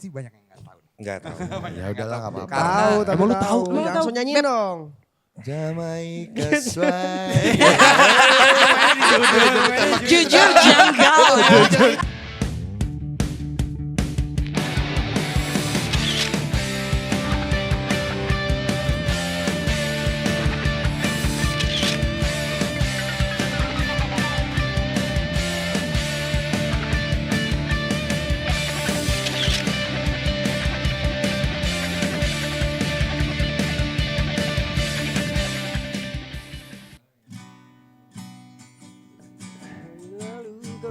pasti banyak yang nggak tahu. Enggak tahu. Ya udahlah enggak apa-apa. Tahu, tapi lu tahu. Langsung nyanyiin dong. Jamaica Sway. Jujur janggal.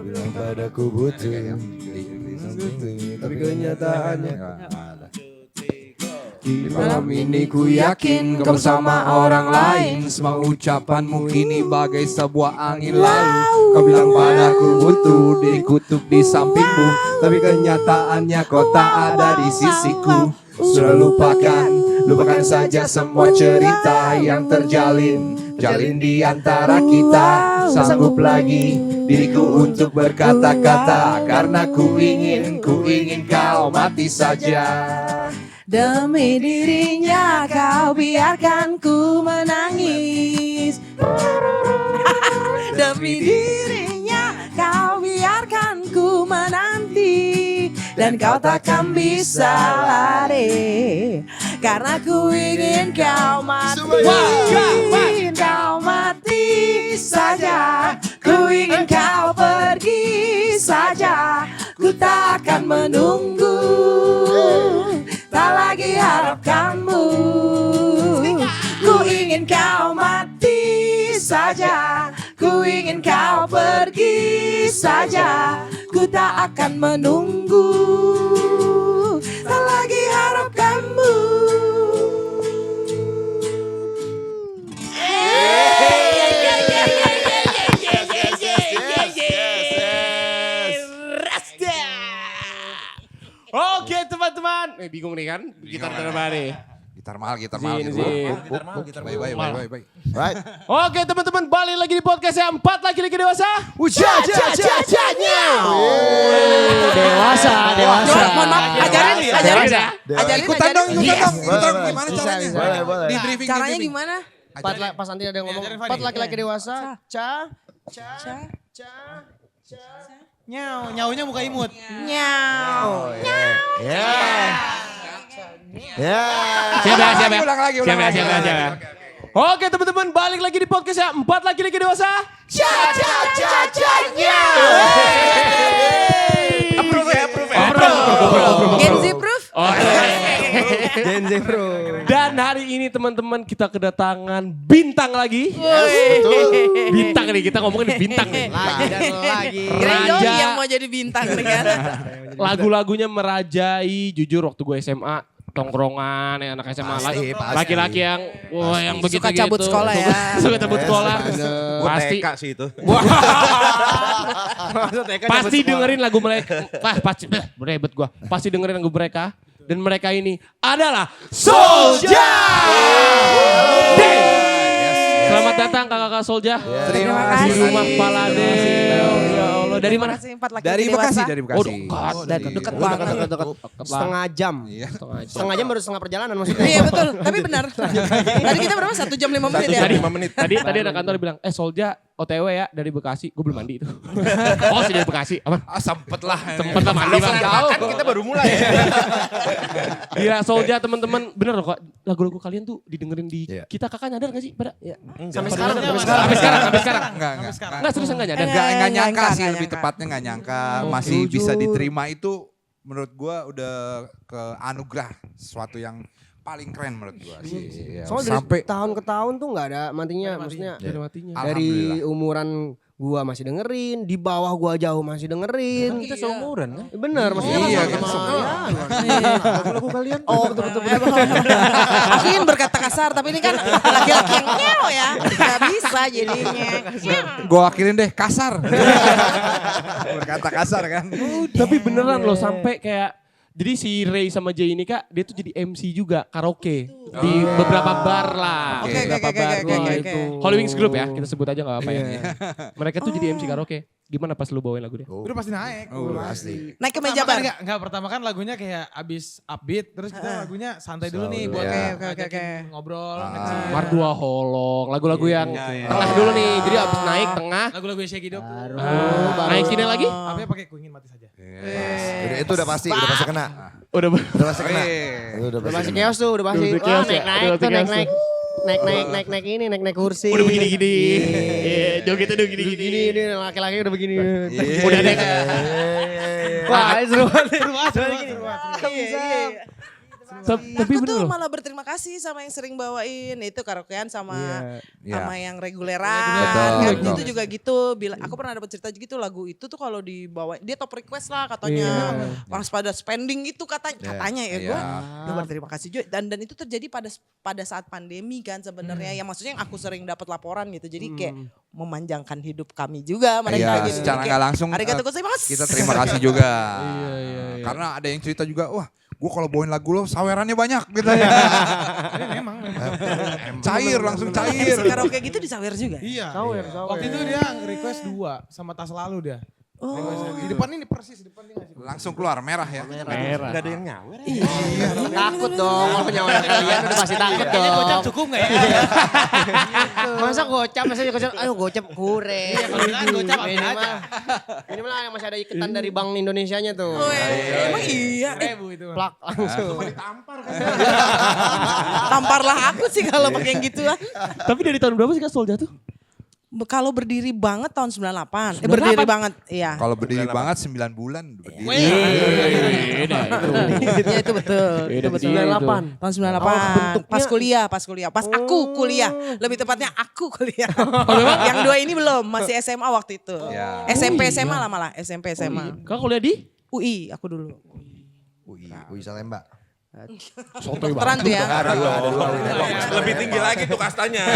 Bilang padaku butuh, tapi kenyataannya di malam ini ku yakin kau bersama orang lain. Semua ucapanmu kini bagai sebuah angin lalu. Kau bilang padaku butuh dikutuk di sampingmu, tapi kenyataannya kau tak ada di sisiku. Sudah lupakan saja semua cerita yang jalin di antara kita. Sanggup lagi diriku untuk berkata-kata, karena ku ingin kau mati saja. Demi dirinya kau biarkan ku menangis. Demi dirinya kau biarkan ku menanti. Dan kau takkan bisa lari, karena ku ingin kau mati. Kau mati saja, ku ingin kau pergi saja. Ku tak akan menunggu, tak lagi harapkanmu. Ku ingin kau mati saja, ku ingin kau pergi saja. Ku tak akan menunggu, tak lagi harapkanmu. Oke teman-teman, bingung nih kan gitar mana nih? Gitar mahal. Gitar mahal. Baik. Right. Oke teman-teman, balik lagi di podcast yang 4 laki-laki dewasa. Dewasa. Mohon maaf, ajarin. Ikutan dong. Yes. Gimana caranya? Boleh. Di briefing. Caranya gimana? Pas nanti ada yang ngomong, 4 laki-laki dewasa. Nyaunya muka imut. Nyau. Siap ya. Ulang lagi. Oke teman-teman, balik lagi di podcast yang 4 laki-laki dewasa. Approve. Gen Z proof? Gen Z bro. Dan hari ini teman-teman kita kedatangan bintang lagi. Bintang nih, kita ngomongin bintang nih. Lagi. Kirain doi Raja. yang mau jadi bintang nih kan. Lagu-lagunya merajai, jujur waktu gue SMA. Tongkrongan ya anak SMA Pasti. laki-laki yang yang begitu Suka cabut sekolah ya. Suka cabut sekolah. Pasti TK sih itu. pasti dengerin lagu mereka. Pasti berebet gua. Pasti dengerin lagu mereka dan mereka ini adalah Soulja. Selamat datang kakak-kakak Soulja. Terima Di kasih. rumah Palade. Ya Allah, dari mana? Dari Bekasi. Oh, dekat banget. Setengah jam. Iya. Setengah jam baru setengah perjalanan maksudnya. Iya betul, tapi benar. Tadi kita berapa? 1 jam 5 menit ya? Tadi 5 menit. Tadi anak kantor bilang, Soulja OTW ya dari Bekasi. Gue belum mandi itu. Oh sih dari Bekasi. Apa? Sempet lah mandi bang. Kan kita baru mulai. Gila Soulja teman-teman. Bener loh kok lagu-lagu kalian tuh didengerin di Iya. kita kakak nyadar gak sih? Pada? Sampai sekarang. Sampai sekarang. Enggak. Serius enggak nyadar? Enggak nyangka Enggak sih, lebih nyangka. tepatnya enggak nyangka masih bisa diterima itu menurut gua udah ke anugerah, sesuatu yang paling keren menurut gua sih. Iya. Soalnya Sampai dari tahun ke tahun tuh nggak ada matinya, maksudnya Dari matinya. dari Alhamdulillah. umuran gua masih dengerin, di bawah gua jauh masih dengerin. Kita seumuran kan? Bener, maksudnya Iya, kan kita sama- semua. lagu-lagu kalian. Oh betul. Aku ingin berkata kasar, tapi ini kan laki-laki yang nyeo ya. Gak bisa jadinya. gua wakilin deh kasar. Berkata kasar kan. Tapi beneran loh sampai kayak jadi si Ray sama Jay ini kak, dia tuh jadi MC juga karaoke di beberapa bar lah. Oke. Beberapa bar Oke. itu. Holy Wings Group ya, kita sebut aja nggak apa-apa ya. Mereka tuh jadi MC karaoke. Gimana pas lu bawain lagu dia? Udah pasti naik. Oh, udah pasti. Naik ke Pertama meja kan bar. enggak, pertama kan lagunya kayak abis upbeat, terus kita lagunya santai dulu nih buat Oke. ngajakin ngobrol, ngecil. Mardua Holong, lagu-lagu yang tengah dulu nih. Jadi abis naik tengah, Lagu-lagu Shaggy Dog tuh. naikinnya lagi. Apa pakai Ku Ingin Mati Saja. Udah, itu udah pasti kena. Udah Udah pasti kena. Itu udah Udah pasti masih kena. chaos tuh, udah pasti. Udah Wah, chaos ya? naik-naik Udah tuh, chaos naik-naik. Naik-naik kursi. Udah begini-gini. Joget udah gini-gini. Gini, ini laki-laki udah begini. Udah naik. Wah, seru banget. Seru banget. Tapi Aku bener tuh loh. malah berterima kasih sama yang sering bawain itu karaokean sama Iya. sama yang reguleran. Betul, Kan betul. itu juga gitu. Aku pernah dapat cerita gitu lagu itu tuh kalau dibawa dia top request lah katanya. Pas pada spending itu katanya ya gue. Iya. Berterima kasih juga dan itu terjadi pada saat pandemi kan sebenarnya. Ya maksudnya yang aku sering dapat laporan gitu. Jadi kayak memanjangkan hidup kami juga mereka Iya, gitu. secara Kayak, nggak langsung arigatou gozaimasu. kita terima kasih juga. Iya. Karena ada yang cerita juga, wah gue kalau bawain lagu lo sawerannya banyak gitu ya. Memang. Cair, langsung MC cair. karaoke gitu disawer juga. Iya. Sawer. Waktu itu dia request 2 sama Tas Lalu dia. Di depan ini persis, di depan dia ngasih. Langsung keluar merah ya. Merah. Gak ada yang nyawer. Takut dong, kalau penyawaran kalian udah pasti takut dong. Gocap cukup gak ya? Masa gocap, ayo gocap kure. kalau bilang gocap ambil aja. Minimal yang masih ada iketan dari Bank Indonesianya tuh. Emang iya. 1000 itu. Plak langsung. Tamparlah aku sih kalau pakai yang gituan. Tapi dari tahun berapa sih Kak Solja tuh? Kalau berdiri banget tahun 98. 98? Berdiri banget, iya. Kalau berdiri banget 9 bulan berdiri. Beda Ya itu betul. Beda Itu betul. 98. Tahun 98. Pas kuliah. Pas aku kuliah. Lebih tepatnya aku kuliah. Yang dua ini belum, masih SMA waktu itu. Iya. SMP SMA lah malah, SMP SMA. Kak kuliah di? UI aku dulu. Wih Salemba. Kedokteran tuh ya. Lebih tinggi lagi tuh kastanya.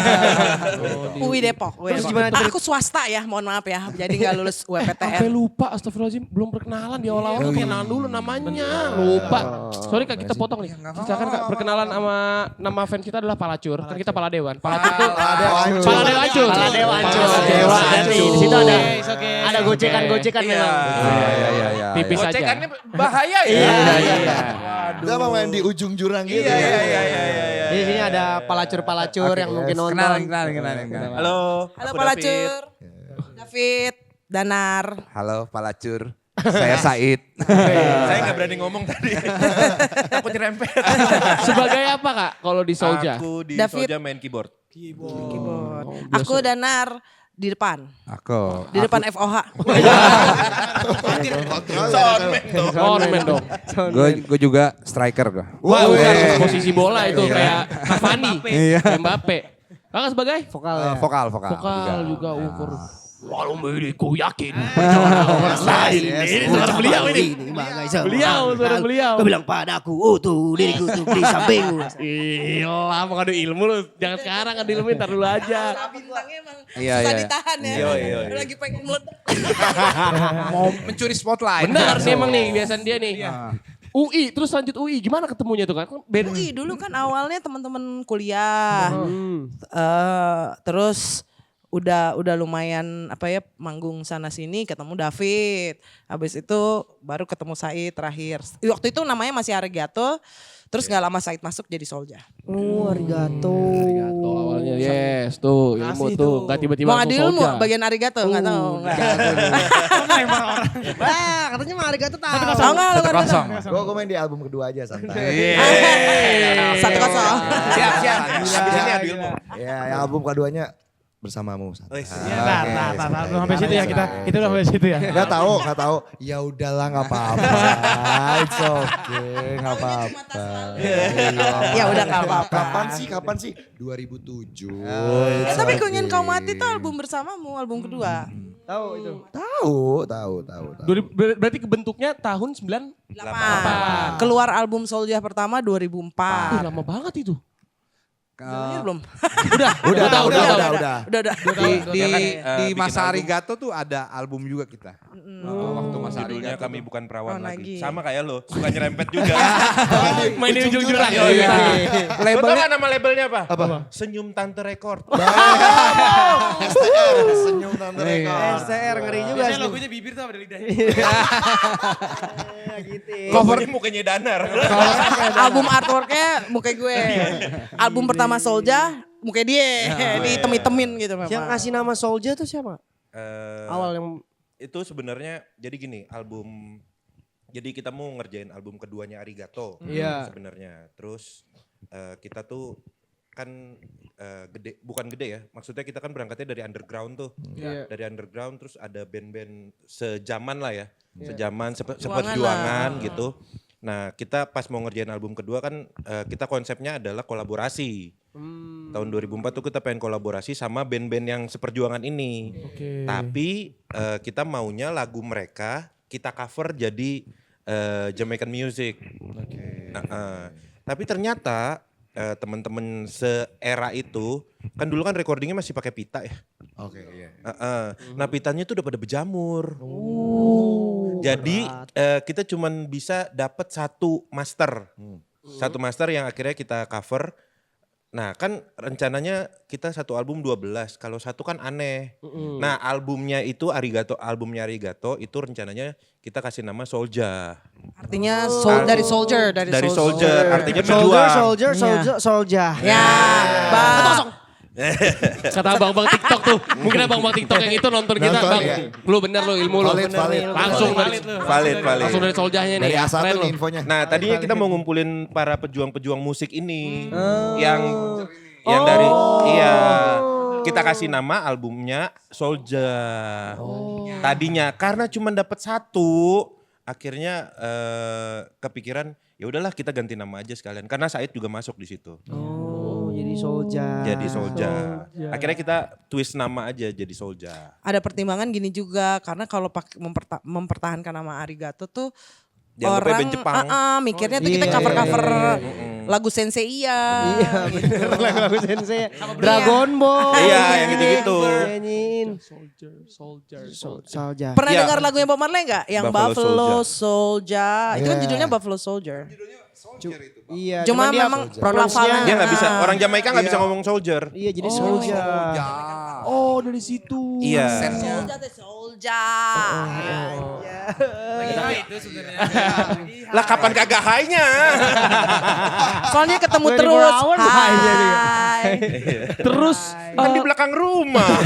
UI Depok. Terus gimana Pak, aku swasta ya, mohon maaf ya. Jadi gak lulus Sampai UPTN. lupa, astagfirullahaladzim. Belum perkenalan di awal-awal. Kenalan dulu namanya. Lupa. Sorry Kak, kita potong nih. Silakan Kak, perkenalan sama nama fans kita adalah Palacur. Kan kita Paladewan. Palacur tuh. Paladewancur. Paladewancur. Paladewancur. Di situ ada Oke. ada gocekan-gocekan memang. Iya. Tipis aja. Gocekannya bahaya ya. Iya. Udah mau main di ujung jurang gitu. Iya. Di sini ada palacur-palacur yang mungkin nonton. Kenalin. Halo. Halo aku Palacur. David, Danar. Halo Palacur. Saya Said. Saya nggak berani ngomong tadi. Takut nyerempet. Sebagai apa Kak kalau di Solja? Aku di David. Solja main keyboard. Keyboard. Aku Danar di depan. Aku. Di depan FOH. Soundman dong. Ornamen dong. Gue juga striker gue. Wah, bukan posisi bola itu kayak Cavani. Kayak Mbappe. Kakak sebagai? Vokal ya. Vokal Vokal juga ukur. Walau ku yakin. Orang lain. Ini suara beliau ini. Suara beliau. Kau bilang padaku, oh tuh diriku tuh di sampingmu. Gila, mau ngadu ilmu lu. Jangan sekarang ngadu ilmu, ntar dulu aja. Bintangnya emang Iya, susah iya. ditahan ya. Iya. Lagi pengen meledak. Mau mencuri spotlight. Benar nih emang nih, kebiasaan dia nih. UI, terus lanjut UI. Gimana ketemunya tuh kan? Beda. UI dulu kan awalnya teman-teman kuliah. Terus udah lumayan manggung sana sini ketemu David. Habis itu baru ketemu Said terakhir. Waktu itu namanya masih Arigato. Terus nggak lama Said masuk jadi Solja. Oh, arigato. Arigato awalnya, yes tuh ilmu Kasih tuh. tuh. Gak tiba-tiba Mau langsung ngadil ilmu Solja. bagian Arigato nggak tahu. Wah, katanya mah arigato tahu. Tahu nggak lo Arigato? Gue main di album kedua aja santai. 1-0. Siap. Habis ini adu ilmu. Ya, yang album keduanya bersamamu. santai. Nah, belum sampai situ ya kita. Kita udah sampai situ ya. Gak tahu. Ya udahlah nggak apa-apa. It's okay, nggak apa-apa. Ya udah nggak apa-apa. Kapan sih? 2007. Tapi Ku Ingin Kau Mati itu album bersamamu, album kedua. Tahu itu. Tahu. Berarti kebentuknya tahun 98. 8. Keluar album Soldier pertama 2004. Lama banget itu. Dengar belum? Udah. Di bikin masa album. Arigato tuh ada album juga kita. Waktu masa Judulnya Arigato. Kami Bukan Perawan Oh, lagi. lagi. Sama kayak lo, suka nyerempet juga. Main di ujung jurang. Lo tau gak nama labelnya apa? Senyum Tante Record. Senyum tante rekor. STR ngeri juga. Biasanya logonya bibir tuh ada lidahnya. Covernya mukanya Danar. Album artworknya muka gue. Album pertama Soulja muka dia. Dihitem-hitemin gitu memang. Yang ngasih nama Soulja tuh siapa? Awal yang Itu sebenarnya jadi gini, jadi kita mau ngerjain album keduanya Arigato sebenarnya. Terus kita tuh kan bukan gede ya, maksudnya kita kan berangkatnya dari underground tuh. Dari underground terus ada band-band sejaman lah ya, sejaman seperjuangan gitu. Nah kita pas mau ngerjain album kedua kan kita konsepnya adalah kolaborasi. Tahun 2004 tuh kita pengen kolaborasi sama band-band yang seperjuangan ini. Tapi kita maunya lagu mereka kita cover jadi Jamaican music. Tapi ternyata teman-teman seera itu kan dulu kan recordingnya masih pakai pita ya. Nah pitanya tuh udah pada berjamur. Jadi kita cuman bisa dapat satu master. Satu master yang akhirnya kita cover. Nah kan rencananya kita satu album 12, kalau satu kan aneh. Nah albumnya albumnya Arigato itu rencananya kita kasih nama Soulja. Artinya dari soldier. Dari Soldier, artinya pejuang. Soulja. Ya, Bang. Kata abang-abang TikTok tuh. Mungkin abang-abang TikTok yang itu nonton kita. Nonton, Bang, ya. lu bener lu ilmu lu. Valid. Langsung dari Valid. langsung dari Soljahnya nih. Dari asal Keren tuh lu. infonya. Nah tadinya kita mau ngumpulin para pejuang-pejuang musik ini yang dari kita kasih nama albumnya Soulja. Tadinya karena cuma dapat satu, akhirnya kepikiran ya udahlah kita ganti nama aja sekalian karena Said juga masuk di situ. Jadi Soulja. Jadi Soulja. Akhirnya kita twist nama aja jadi Soulja. Ada pertimbangan gini juga karena kalau mempertahankan nama Arigato tuh Dianggapnya orang band Jepang. mikirnya tuh kita cover-cover lagu Sensei gitu. Lagu sensei. Dragon Ball. Iya yang gitu-gitu. Nyanyiin. Soldier. Soulja. Pernah Iya. dengar lagunya Bob Marley nggak? Yang Buffalo Buffalo Soldier. Itu kan Iya. judulnya Buffalo Soldier. Iya. Cuma cuman dia memang pronounsnya- Dia nggak bisa, orang Jamaika nggak bisa ngomong soldier. Iya jadi Soulja. Oh dari situ. Iya. Soldier. Itu sebenarnya. Lah kapan kagak high-nya? Soalnya ketemu 24 terus. hours high-nya dia. Hai. Terus Kan di belakang rumah.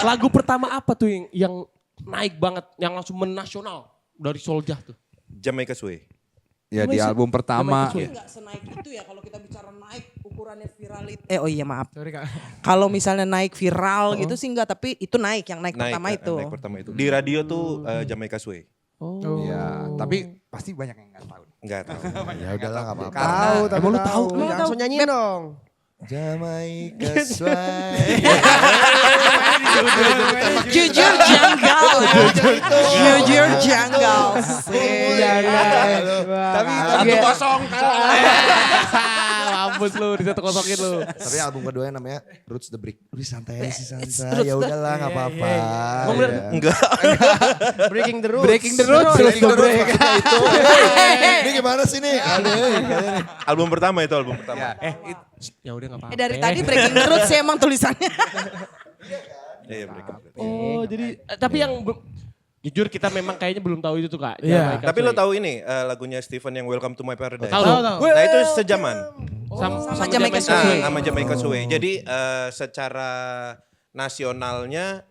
lagu pertama apa tuh yang naik banget, yang langsung menasional dari Soljah tuh? Jamaica Sway. Ya di album pertama. Tapi nggak senaik itu ya kalau kita bicara naik ukurannya viralit. Oh iya maaf. Sorry Kak. Kalau misalnya naik viral gitu sih enggak, tapi itu naik yang naik pertama itu. Naik pertama itu. Di radio tuh Jamaica Sway. Ya, tapi pasti banyak yang nggak tahu. Enggak tahu. Ya udahlah enggak apa-apa. Tahu, tapi Emang lu tahu? Langsung nyanyiin dong. Jamaica Sway. Jujur janggal. Jujur janggal. Tapi Satu kosong kalah. Mampus lu, disatu-kosokin lu. Tapi album keduanya namanya Roots the Brick. Wih santai sih santai. Ya udahlah enggak apa-apa. Emang bener? Ya. Enggak. Breaking the Rules. Breaking the rules. Breaking the Roots maksudnya itu. Ini gimana sih nih? Aduh. Album pertama itu album pertama. Ya udah enggak apa-apa. Dari tadi breaking the rules sih emang tulisannya. Iya, mereka. Oh, jadi tapi yang jujur kita memang kayaknya belum tahu itu tuh Kak. Iya. Jamaica Tapi lo Sway. tahu ini lagunya Stephen yang Welcome to My Paradise? Tahu. Nah itu sejaman. Sama Jamaica Nah, Sway. sama Jamaica Sway. Jadi secara nasionalnya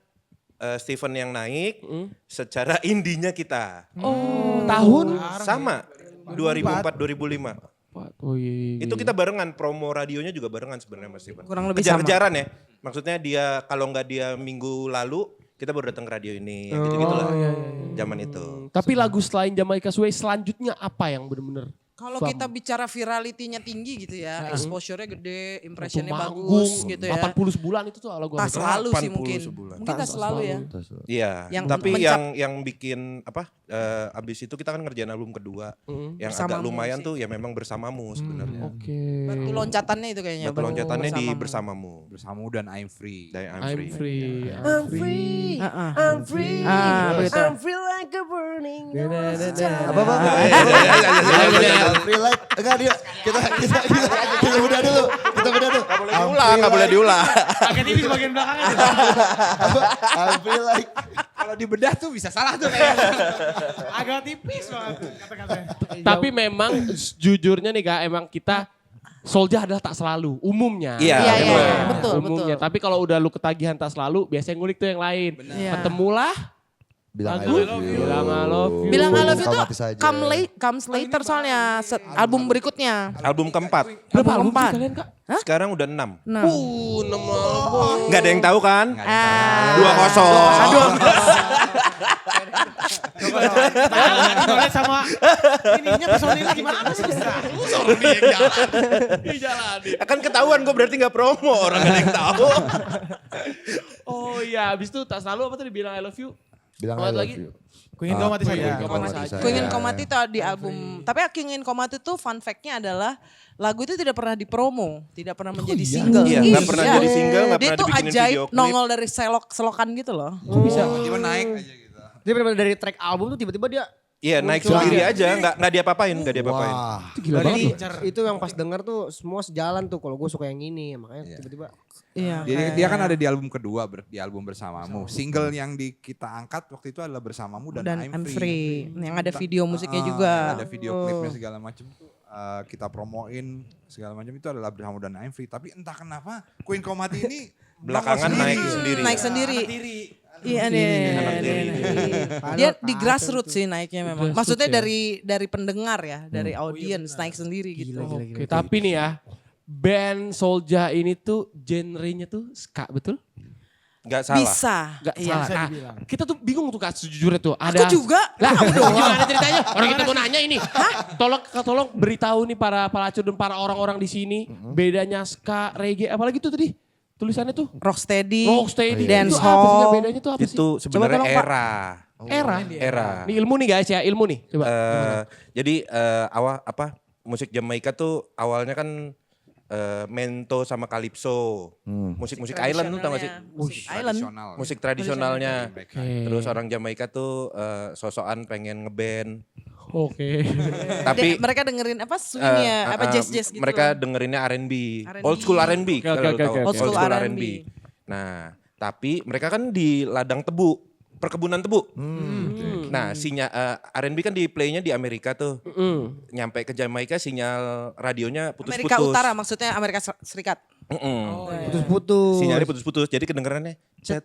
Stephen yang naik, secara indinya kita. Oh, tahun Sama 2004-2005. Oh iya. Itu kita barengan, promo radionya juga barengan sebenarnya Mas Stephen. Kurang lebih sama. Kejar-kejaran ya. Maksudnya dia kalau nggak dia minggu lalu, kita baru datang ke radio ini. Yang gitu-gitu lah. Zaman itu. Tapi lagu selain Jamaica Sway selanjutnya apa yang benar-benar Kalau kita bicara virality-nya tinggi gitu ya, exposure-nya gede, impression-nya manggung, bagus gitu ya. 80 sebulan itu tuh lagu Tak selalu sih 80 mungkin. sebulan. Mungkin tak selalu ya. Iya, Yang tapi mencap- yang bikin abis itu kita kan ngerjain album kedua. Yang agak Bersamamu lumayan sih. tuh ya memang bersamamu sebenarnya. Oke. Batu loncatannya itu kayaknya. Batu loncatannya di bersamamu. bersamamu. Bersamamu dan I'm Free. Dari I'm I'm Free. free. I'm free, I'm free, apa itu? I'm free like a burning. Apa? Iya, Free light. Enggak dia. Kita beda dulu. Kita beda dulu. Nggak boleh diulang. Agak tipis bagian belakangnya. I'm free light. Kalau dibedah tuh bisa salah tuh kayaknya. Agak tipis banget kata-katanya. Tapi memang jujurnya nih Kak, emang kita Soulja adalah tak selalu, umumnya. Iya, Iya, emang. iya, betul, Umumnya. betul. Tapi kalau udah lu ketagihan tak selalu, biasanya ngulik tuh yang lain. Iya. Ketemulah Bilang I lagu, love you. bilang I love you. Bilang I love you Sama tuh mati saja. comes later soalnya album berikutnya. Album keempat. Berapa album keempat. sih kalian Kak? Sekarang udah 6. 6. 6 album. Nggak ada yang tahu kan? 2-0. Boleh sama ininya personilnya gimana sih? Kan ketahuan gue berarti nggak promo, orang nggak ada yang tahu. Oh iya, abis itu tak selalu apa tadi bilang I love you? Bilang Apa I love lagi? you. Ku ingin kau mati saja. Ku ingin kau mati saja. Ku ingin kau mati itu di album. Tapi Aku ingin kau mati itu fun fact-nya adalah lagu itu tidak pernah dipromo, tidak pernah menjadi single. Iya, nggak pernah jadi single, nggak Dia pernah tuh dibikinin ajaib video klip. nongol dari selokan gitu loh. Tiba-tiba naik aja gitu. Dia benar-benar dari track album tuh tiba-tiba dia Iya, naik sendiri aja, nggak diapa-apain, nggak diapa-apain. Wah. Gila banget. itu yang pas denger tuh semua sejalan tuh kalau gue suka yang ini makanya tiba-tiba Iya. Dia kan ada di album kedua, di album Bersamamu. Single yang kita angkat waktu itu adalah Bersamamu dan I'm Free. Yang ada video musiknya juga. Ada video klipnya segala macam. Kita promoin segala macam itu adalah Bersamamu dan I'm Free. Tapi entah kenapa Queen Kau Mati ini Belakangan nongol naik sendiri. Naik sendiri. Iya dia di grassroots sih naiknya memang. Maksudnya dari pendengar ya, dari audiens naik sendiri gitu. Oke, tapi nih ya, band Soulja ini tuh genrenya tuh ska, betul? Nggak salah. Bisa. Gak Iya. salah. Nah, kita tuh bingung tuh Kak sejujurnya tuh. Aku juga. Lah, gimana ceritanya? Orang kita mau nanya ini. Tolong beritahu nih para pelacur dan para orang-orang di sini bedanya ska, reggae, apalagi tuh tadi tulisannya tuh Rocksteady, Rocksteady. dance Itu apa sih, Kak? hall. Bedanya tuh apa sih? Itu sebenarnya tolong, Pak. era. Era. Ini ilmu nih guys ya, ilmu nih. Coba. Jadi musik Jamaika tuh awalnya kan mento sama calypso. Musik-musik island tuh tau gak sih? Musik island. Musik tradisionalnya. Oke. Terus orang Jamaika tuh sosokan pengen ngeband. Oke. Tapi Mereka dengerin apa swingnya, apa jazz-jazz gitu. mereka dengerinnya R&B. R&B. Old school R&B. Oke, kalau oke, lu tahu. oke, oke. Old school R&B. Nah, tapi mereka kan di ladang tebu, perkebunan tebu. Nah, R&B kan di playnya di Amerika tuh. Nyampe ke Jamaika sinyal radionya putus-putus. Amerika Utara maksudnya Amerika Serikat. putus-putus. Sinyalnya putus-putus. Jadi kedengerannya cet.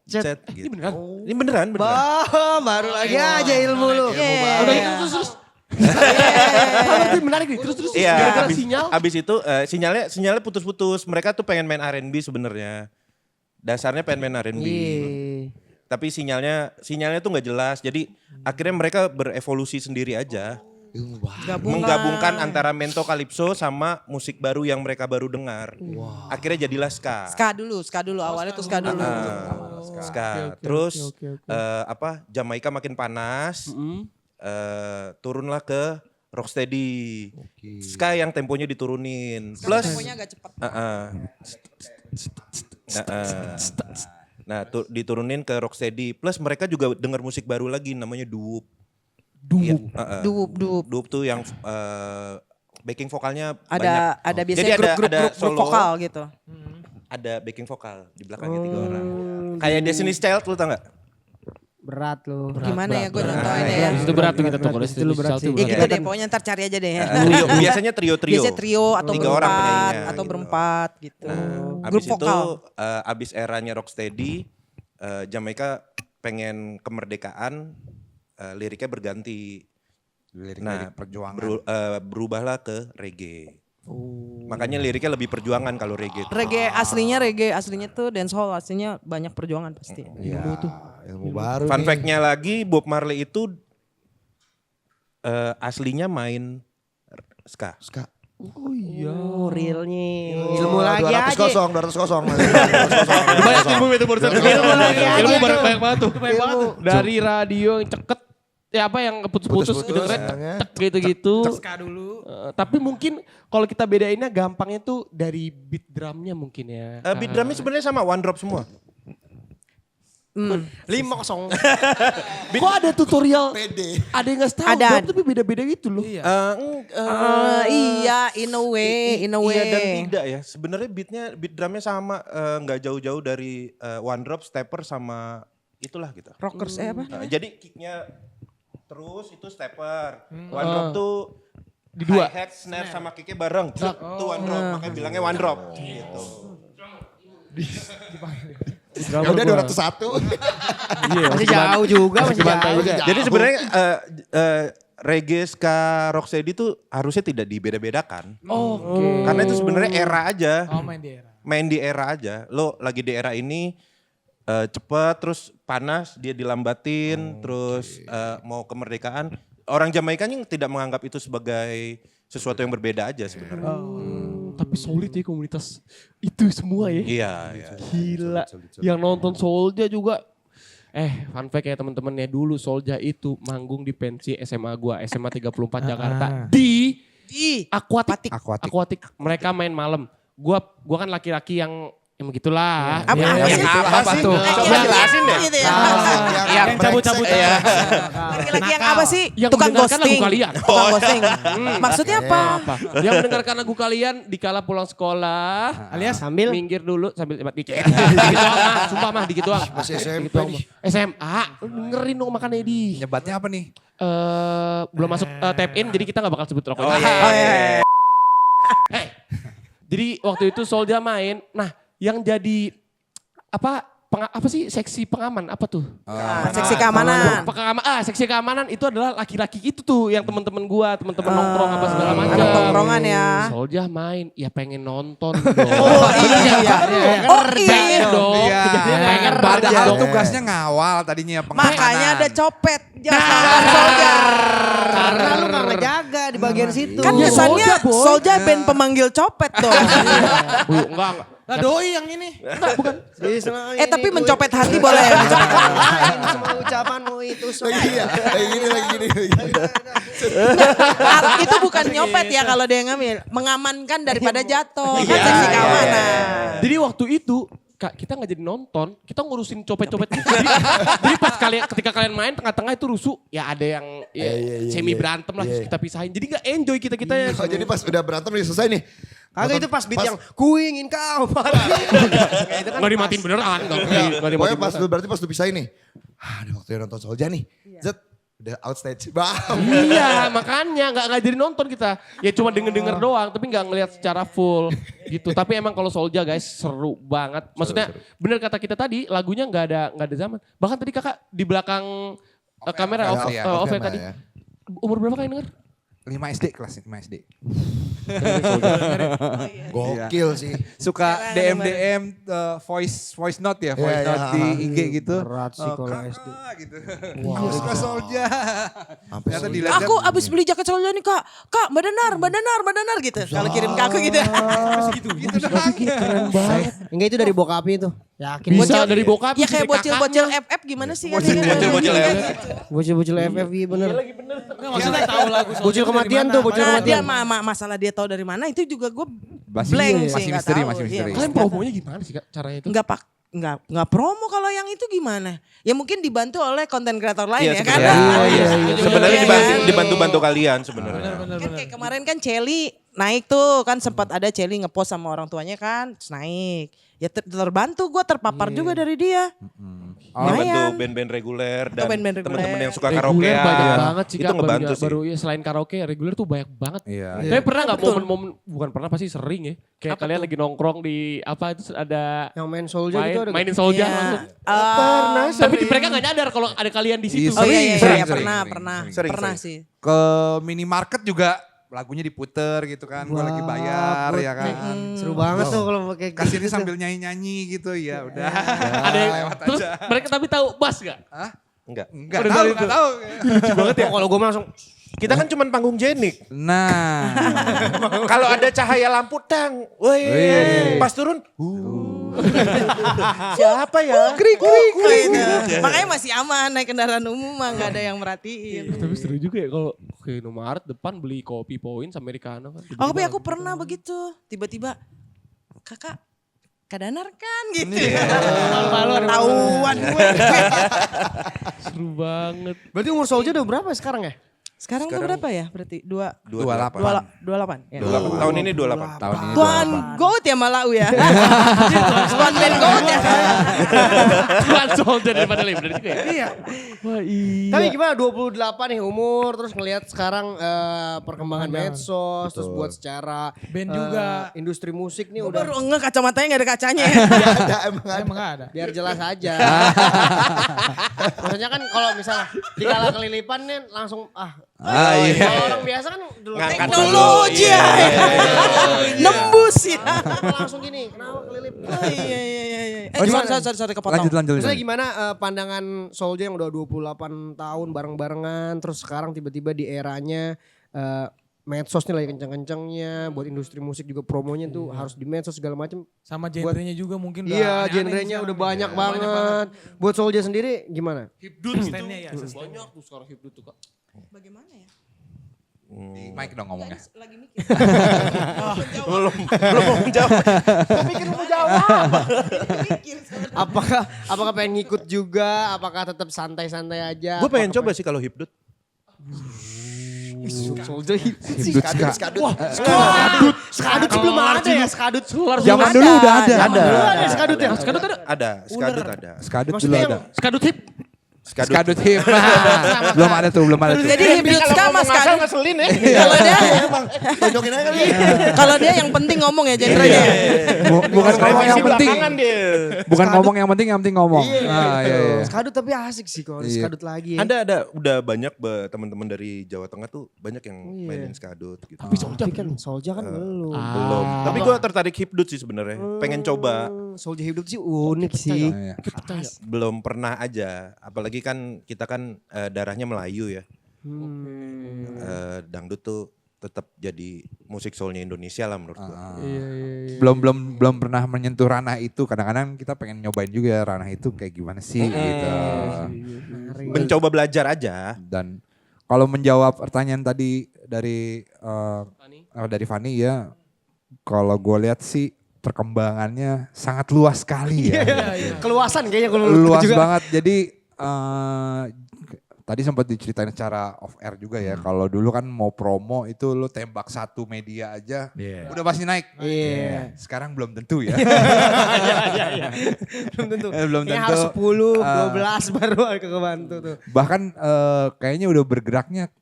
Gitu. Ini beneran? Ini beneran. Baru lagi aja ilmu lu. Udah gitu terus. Tapi menarik nih, terus. Iya, Gara-gara sinyal. abis itu sinyalnya putus-putus. Mereka tuh pengen main R&B sebenarnya. Dasarnya pengen main R&B. Tapi sinyalnya tuh nggak jelas. Jadi akhirnya mereka berevolusi sendiri aja. Menggabungkan antara mento calypso sama musik baru yang mereka baru dengar. Akhirnya jadilah ska. Ska dulu awalnya tuh ska dulu. Ska. Terus Jamaika makin panas. Turunlah ke Rocksteady. Ska yang temponya diturunin. Plus Temponya agak cepat. Nah, diturunin ke Rocksteady. Plus mereka juga dengar musik baru lagi namanya Duup. Duup. Duup tuh yang backing vokalnya banyak. Ada Jadi biasanya grup solo, vokal gitu. Ada backing vokal di belakangnya 3 orang. Kayak Destiny's Child lu tau gak? Berat lu. Gimana ya gue nonton ya. Itu berat tuh kita tuh kalau Itu lu berat sih. Ya gitu deh pokoknya ntar cari aja deh ya. Biasanya trio. Biasanya trio atau 3 orang berempat penyanyinya, atau gitu. berempat gitu. Abis Grup vokal. abis eranya Rocksteady, Jamaika pengen kemerdekaan, liriknya berganti. Lirik perjuangan. Berubahlah ke reggae. Makanya liriknya lebih perjuangan kalau reggae. Reggae aslinya tuh dancehall aslinya banyak perjuangan pasti. Iya, ilmu baru Fun nih. fact-nya lagi Bob Marley itu aslinya main Ska. Ska. Oh iya. Oh, realnya. Ilmu lagi 200 aja. kosong, 200 kosong. Banyak ilmu itu barusan. Ilmu lagi aja Ilmu tuh. banyak banget tuh. Dari radio yang ceket, ya apa yang putus-putus Putus-putus, gitu kan, ya. gitu-gitu. Ska dulu. Tapi mungkin kalau kita bedainnya gampangnya tuh dari beat drumnya mungkin ya. Beat drumnya sebenarnya sama one drop semua. 5-0. Kok ada tutorial? Ada yang nggak tahu, Ada. tapi beda-beda gitu loh. Iya, in a way. Iya dan tidak ya. Sebenarnya beat drumnya sama, nggak jauh-jauh dari one drop, stepper sama itulah gitu. Rockers apa? Jadi kicknya terus itu stepper. One drop tuh Di dua. hi-hat, snare sama kicknya bareng. Itu one drop, makanya bilangnya one drop. Gitu. Ya udah 201. Masih jauh juga, masih jauh. Jadi sebenarnya reggae, ska, rocksteady itu harusnya tidak dibeda-bedakan. Oke. Karena itu sebenarnya era aja. Oh main di era. Main di era aja. Lo lagi di era ini cepet terus panas dia dilambatin terus mau kemerdekaan. Orang Jamaikanya tidak menganggap itu sebagai sesuatu yang berbeda aja sebenarnya. Tapi solid ya komunitas itu semua ya. Iya, iya. Gila. Yang nonton Soulja juga. Fun fact ya teman-teman ya, dulu Soulja itu manggung di pensi SMA gua, SMA 34 Jakarta di Aquatic. Aquatic. Mereka main malam. Gua kan laki-laki yang begitulah. Apa sih? Coba jelasin deh. Gitu ya. Yang cabut-cabut. Laki-laki yang apa sih? Yang Tukang mendengarkan ghosting. lagu kalian. Tukang ghosting. Maksudnya apa? Yang mendengarkan lagu kalian dikala pulang sekolah. Alias Sambil Minggir dulu sambil dikit. Dikit doang mah, sumpah mah dikit doang. Masih SMP Dikit doang, nih. mah. SMA, dengerin dong makan Edi. Nyebatnya apa nih? Belum masuk tap in jadi kita gak bakal sebut rokoknya. Oh iya. Jadi waktu itu Soulja main, nah yang jadi apa sih seksi pengaman apa tuh? Seksi keamanan. Seksi keamanan itu adalah laki-laki itu tuh yang teman-teman gua, teman-teman nongkrong apa segala macam. Anak tongkrongan ya. Soulja main, ya pengen nonton dong. Oh iya. Pengen dong. Iya. Pengen Padahal dong. tugasnya ngawal tadinya pengamanan. Makanya ada copet. Jangan Soulja. karena lu gak ngejaga di bagian situ. Kan kesannya Soulja band pemanggil copet dong. Enggak. Nah doi yang ini. Tapi mencopet hati boleh. Semua ucapanmu itu Iya, lagi gini. Itu bukan nyopet ya kalau dia ngambil. Mengamankan daripada jatuh. Kan seksi keamanan. Jadi waktu itu Kak, kita nggak jadi nonton, kita ngurusin copet-copet gitu. Jadi pas ketika kalian main tengah-tengah itu rusuh, ya ada yang semi berantem lah, terus kita pisahin. Jadi nggak enjoy kita ya. Oh, jadi pas udah berantem udah selesai nih. Kagak itu pas beat yang ku ingin kau mati. Nggak dimatiin beneran, nggak Pokoknya dimatiin pas beneran. berarti pas lu pisahin nih. Ada waktunya nonton Soulja nih. Zet, udah outstage. Bam. Iya, makanya nggak jadi nonton kita. Ya cuma denger-denger doang, tapi nggak ngelihat secara full gitu. Tapi emang kalau Soulja guys seru banget. Maksudnya bener kata kita tadi, lagunya nggak ada zaman. Bahkan tadi kakak di belakang kamera off tadi. Umur berapa kalian denger? 5 SD kelas 5 SD. Gokil sih. Suka DM voice note ya, voice Iya, note di IG gitu. Berat sih kalau Kak, SD. gitu. Aku suka Soulja. Sampai Ternyata Soulja. dilihat. Aku abis beli jaket Soulja nih kak. Kak Mbak Danar gitu. Kalau kirim ke aku gitu. Gitu doang. Keren banget. Enggak itu dari bokapnya itu. Yakin. Bisa dari bokap, Ya bisa kayak dari bocil-bocil kakaknya. FF gimana sih? Bocil-bocil Bocil-bocil FF iya bener. Maksudnya tahu lagu Soulja Bocil dari kematian mana. tuh, bocil Nah, dia kematian. masalah dia tahu dari mana itu juga gue Masih- blank masih sih nggak misteri, tahu. masih misteri. Kalian promonya gimana sih Kak caranya itu? Nggak promo kalau yang itu gimana? Ya mungkin dibantu oleh konten kreator lain Iya, ya kan? sebenarnya. Sebenarnya Iya, dibantu kalian sebenarnya. Kan kayak kemarin kan Celi naik tuh kan sempat ada Celi ngepost sama orang tuanya kan terus naik. Ya terbantu gue terpapar juga dari dia. Dia bantu Lumayan. band-band reguler Atau dan band-band reguler. teman-teman yang suka Reguler karaokean. banyak banget sih Itu Kak, ngebantu sih. baru ya selain karaoke reguler tuh banyak banget. Iya. Tapi pernah nggak Betul. momen-momen, bukan pernah pasti sering ya. Kayak kalian lagi nongkrong di apa itu ada Yang main Soulja gitu ada. mainin Soulja Iya. langsung. Pernah. Tapi mereka nggak nyadar kalau ada kalian di situ. Iya, Oh iya, Sering, pernah Sering. sih. Ke minimarket juga lagunya diputer gitu kan. Gue lagi bayar ya kan. Seru banget tuh kalau pakai Kasih ini sambil nyanyi-nyanyi gitu ya udah. Ada yang, terus mereka tapi tahu bass gak? Enggak. Enggak Udah tahu, dari enggak itu. tahu. banget ya. Kalau gue langsung Kita kan cuman panggung jenik. Nah, Kalau ada cahaya lampu tang, woi, pas turun, siapa ya? Krik krik krik. Makanya masih aman naik kendaraan umum mah nggak ada yang merhatiin. Tapi seru juga ya kalau ke Indomaret depan beli kopi poin sama americano kan. Oh, tapi aku pernah begitu. Tiba-tiba, kakak Kadanar kan gitu. Malu-malu. Tahuan gue. Seru banget. Berarti umur Soldier udah berapa sekarang ya? Sekarang tuh berapa ya? Berarti 28. 28 ya. 28. Tahun ini 28. Tahun ini Tuan 28. goat ya Malau ya. Tuan Ben goat ya. Tuan soldier daripada bener juga ya. Iya. Wah iya. Tapi gimana 28 nih umur terus ngelihat sekarang perkembangan medsos terus buat secara Band juga. industri musik nih Gue udah baru ngeh kacamatanya gak ada kacanya ya. Emang gak ada. biar jelas aja. Maksudnya kan kalau misalnya dikala kelilipan nih langsung Iya. kalau orang biasa kan dulu Ngangkat Teknologi ya. Nembus ya. langsung gini, kenapa kelilip? Oh, iya. Sorry kepotong. Lanjut. Maksudnya gimana pandangan Soldier yang udah 28 tahun bareng-barengan terus sekarang tiba-tiba di eranya medsos nih lagi kenceng-kencengnya buat industri musik juga promonya tuh harus di medsos segala macam. Sama genrenya juga mungkin udah Iya, aneh-aneh genrenya sekarang udah nih. banyak Iya, banget. Buat Soldier sendiri gimana? Hipdut stand-nya ya. Banyak tuh sekarang hipdut tuh kak. Bagaimana ya? Di mic dong ngomongnya. Lagi mikir. Belum mau menjawab. Apakah pengen ngikut juga? Apakah tetap santai-santai aja? Gue pengen coba sih kalau hipdut. Soldier Skadut. skadut sebelum ada ya skadut. Zaman dulu udah ada. Dulu ada skadut ya? Skadut ada. Ada, skadut ada. Skadut dulu Maksudnya ada. Skadut hip. Skadut hip. Belum ada tuh. Jadi hibrit ska mas kan. ngeselin ya. Kalau dia Tonjokin aja kali. kalau dia yang penting ngomong ya genrenya. Bukan ngomong yang penting. Belakangan dia. Bukan ngomong yang penting ngomong. Iya. Skadut tapi asik sih kalau Iya. skadut lagi. Ada udah banyak teman-teman dari Jawa Tengah tuh banyak yang mainin skadut gitu. Tapi kan Soldier kan belum. Belum. Tapi gue tertarik hipdut sih sebenarnya. Pengen coba. Soldier hidup sih unik sih. Iya. Belum pernah aja. Apalagi kan kita kan darahnya Melayu ya. Dangdut tuh tetap jadi musik soulnya Indonesia lah menurut gue. Belum pernah menyentuh ranah itu. Kadang-kadang kita pengen nyobain juga ranah itu kayak gimana sih gitu. Mencoba belajar aja. Dan kalau menjawab pertanyaan tadi dari Fanny ya, kalau gue lihat sih perkembangannya sangat luas sekali ya. Keluasan kayaknya kalau Luas juga. banget. Jadi tadi sempat diceritain secara off air juga ya. Kalau dulu kan mau promo itu lo tembak satu media aja udah pasti naik. Iya. Sekarang belum tentu ya. Belum tentu. Belum Ini tentu. harus 10, 12 baru kebantu tuh. Bahkan kayaknya udah bergeraknya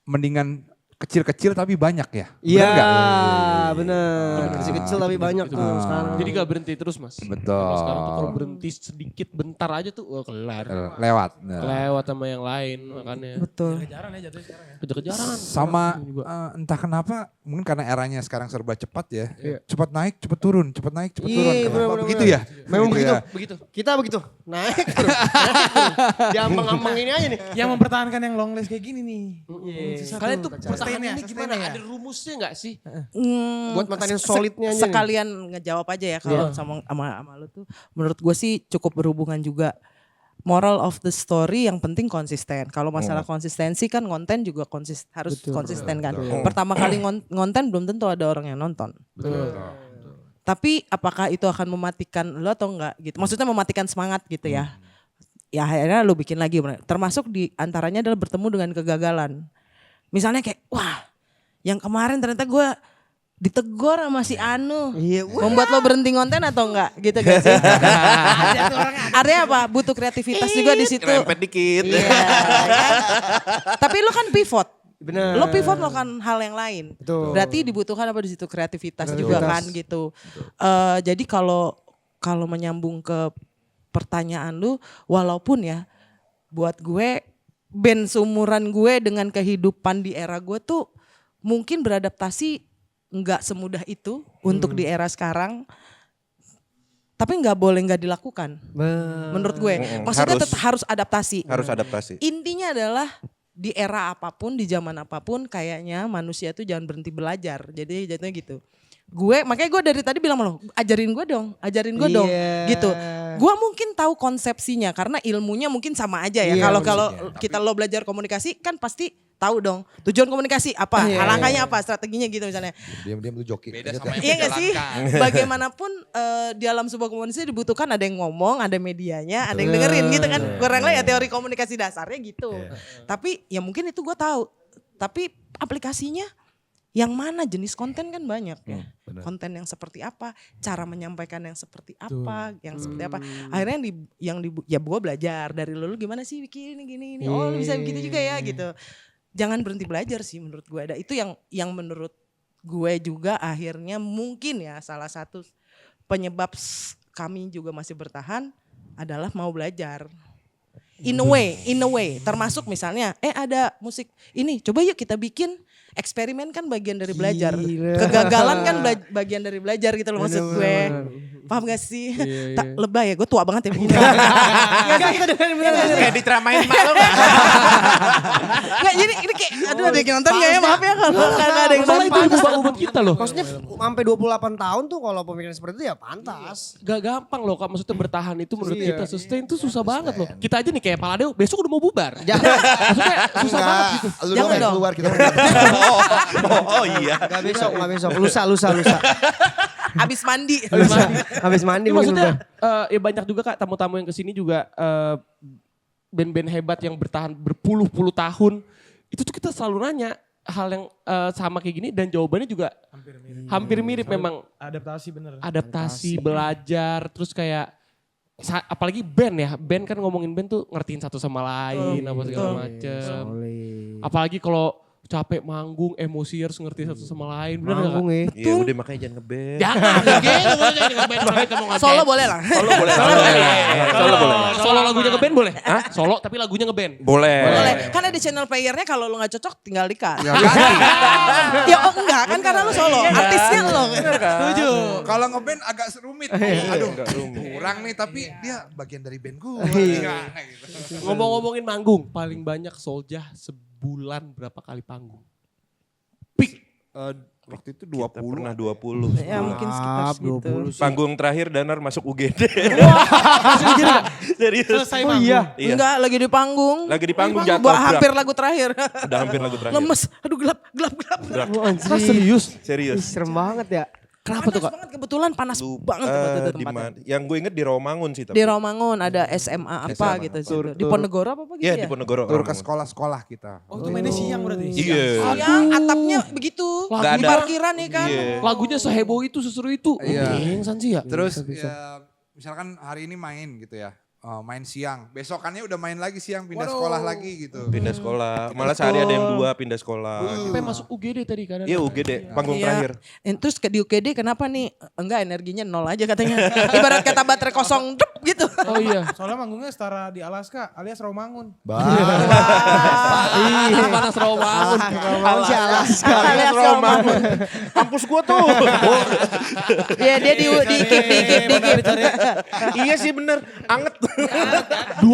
mendingan kecil-kecil tapi banyak ya. Iya, Bener nggak? bener. Kecil-kecil tapi banyak tuh sekarang. Jadi gak berhenti terus mas. Betul. Kalau sekarang tuh kalau berhenti sedikit bentar aja tuh kelar. Lewat. Nah. Lewat sama yang lain makanya. Betul. Kejaran ya jatuhnya sekarang ya. Kejar-kejaran. Sama entah kenapa mungkin karena eranya sekarang serba cepat ya. Cepat naik, cepat turun, cepat naik, cepat turun. Iya, Kenapa bener-bener. begitu ya? Memang Gitu begitu. ya. Begitu. Kita begitu. Naik turun. Diambang-ambang ini aja nih. Yang mempertahankan yang long list kayak gini nih. Susah Kalian tuh sustain pertahanan ya, ini sustain gimana? ya. Ada rumusnya gak sih? Buat mantanin solidnya aja nih. Sekalian ngejawab aja ya kalau sama lu tuh. Menurut gue sih cukup berhubungan juga. Moral of the story yang penting konsisten. Kalau masalah konsistensi kan konten juga harus konsisten kan. Pertama kali ngonten belum tentu ada orang yang nonton. Tapi apakah itu akan mematikan lo atau enggak gitu. Maksudnya mematikan semangat gitu ya. Ya akhirnya lo bikin lagi. Termasuk di antaranya adalah bertemu dengan kegagalan. Misalnya kayak wah yang kemarin ternyata gue ditegur sama si Anu. Membuat lo berhenti ngonten atau enggak gitu gak sih? Artinya apa? Butuh kreativitas juga di situ. Rempet dikit. Iya, kan? Tapi lo kan pivot. Bener. Lo pivot melakukan hal yang lain. Betul. Berarti dibutuhkan apa di situ kreativitas juga kan gitu. Jadi kalau menyambung ke pertanyaan lu, walaupun ya buat gue band seumuran gue dengan kehidupan di era gue tuh mungkin beradaptasi nggak semudah itu untuk di era sekarang. Tapi nggak boleh nggak dilakukan. Menurut gue. Maksudnya tetap harus adaptasi. Harus adaptasi. Intinya adalah di era apapun, di zaman apapun kayaknya manusia tuh jangan berhenti belajar. Jadi jatuhnya gitu. Makanya gue dari tadi bilang sama lo, ajarin gue dong gitu. Gue mungkin tahu konsepsinya karena ilmunya mungkin sama aja ya. Kalau kita lo belajar komunikasi kan pasti tahu dong tujuan komunikasi apa, langkahnya apa, strateginya gitu misalnya. Diam-diam tuh joki. Beda sama yang Iya gak sih? Bagaimanapun di dalam sebuah komunikasi dibutuhkan ada yang ngomong, ada medianya, ada yang dengerin gitu kan. Kurang lah ya teori komunikasi dasarnya gitu. Tapi ya mungkin itu gue tahu. Tapi aplikasinya yang mana, jenis konten kan banyak ya. Konten yang seperti apa, cara menyampaikan yang seperti apa, yang seperti apa. Akhirnya ya gue belajar dari lu gimana sih bikin gini. Oh lu bisa begitu juga ya gitu. Jangan berhenti belajar sih menurut gue. Ada itu yang menurut gue juga akhirnya mungkin ya salah satu penyebab kami juga masih bertahan adalah mau belajar. In a way, termasuk misalnya ada musik ini, coba yuk kita bikin. Eksperimen kan bagian dari belajar. Kegagalan kan bagian dari belajar gitu loh maksud gue. Paham gak sih? Lebay ya, gue tua banget ya begini. Kayak diceramain malu gak? Gak, jadi ini kayak, aduh ada yang nonton gak ya? Maaf ya kalau gak ada yang Masalah itu nonton. ubah kita loh. Maksudnya sampai 28 tahun tuh kalau pemikiran seperti itu ya pantas. Gak gampang loh Kak, maksudnya bertahan itu menurut kita sustain itu susah banget loh. Kita aja nih kayak Paladeo besok udah mau bubar. Maksudnya susah banget gitu. Lu Jangan dong yang dong. keluar kita. Oh iya. Gak besok. Lusa. Abis mandi. Habis mandi Ini mungkin maksudnya udah. ya banyak juga Kak tamu-tamu yang kesini juga band-band hebat yang bertahan berpuluh-puluh tahun. Itu tuh kita selalu nanya hal yang sama kayak gini dan jawabannya juga hampir mirip memang. Adaptasi bener. Adaptasi, belajar, terus kayak apalagi band ya. Band kan ngomongin band tuh ngertiin satu sama lain apa segala macem. Apalagi kalau capek manggung, emosi harus ngerti satu sama lain. Bener gak? Manggung ya. Iya udah makanya jangan ngeband. Jangan gitu, jangan ngeband kalau kita mau ngeband. Solo boleh lah. Solo boleh. Solo boleh. Solo lagunya ngeband boleh? Hah? Solo tapi lagunya ngeband. Boleh. Boleh. Kan ada channel playernya kalau lu gak cocok tinggal di-cut. Ya enggak kan karena lu solo. Artisnya lo. Setuju. Kalau ngeband agak rumit. Aduh, kurang nih tapi dia bagian dari band gue. Ngomong-ngomongin manggung, paling banyak Soljah sebulan berapa kali panggung? Waktu itu Kita 20. pernah 20. Ya mungkin sekitar segitu. Panggung terakhir Danar masuk UGD. Serius. Selesai manggung. Iya. Enggak, lagi di panggung. Lagi di panggung jatuh. Hampir lagu terakhir. Udah hampir lagu terakhir. Lemes. Aduh gelap. Serius? Serius. Serem banget ya. Kenapa tuh Panas Kak? banget kebetulan panas banget waktu itu Di tempatnya. mana? Yang gue inget di Rawamangun sih tapi. Di Rawamangun ada SMA apa gitu. Di Ponegoro apa gitu Iya ya? di Ponegoro. Tur ke Rawamangun. sekolah-sekolah kita. Oh itu mainnya siang berarti? Iya. Siang atapnya begitu. Nggak Di ada. parkiran nih kan. Iya. Lagunya seheboh itu, seseru itu. Iya. Sansi ya? Terus ya, misalkan hari ini main gitu ya. Main siang, besokannya udah main lagi siang, pindah sekolah lagi gitu. Pindah sekolah. Malah sehari ada yang 2 pindah sekolah. Sampai masuk UGD tadi kan? Iya UGD, panggung Iya. terakhir. Terus di UKD kenapa nih? Enggak energinya nol aja katanya. Ibarat kata baterai kosong drup gitu. Oh iya. Soalnya manggungnya setara di Alaska alias Rawamangun. Iya. Panas Rawamangun. Alias Rawamangun. Kampus gua tuh. Iya dia di keep. Iya sih bener, anget. 20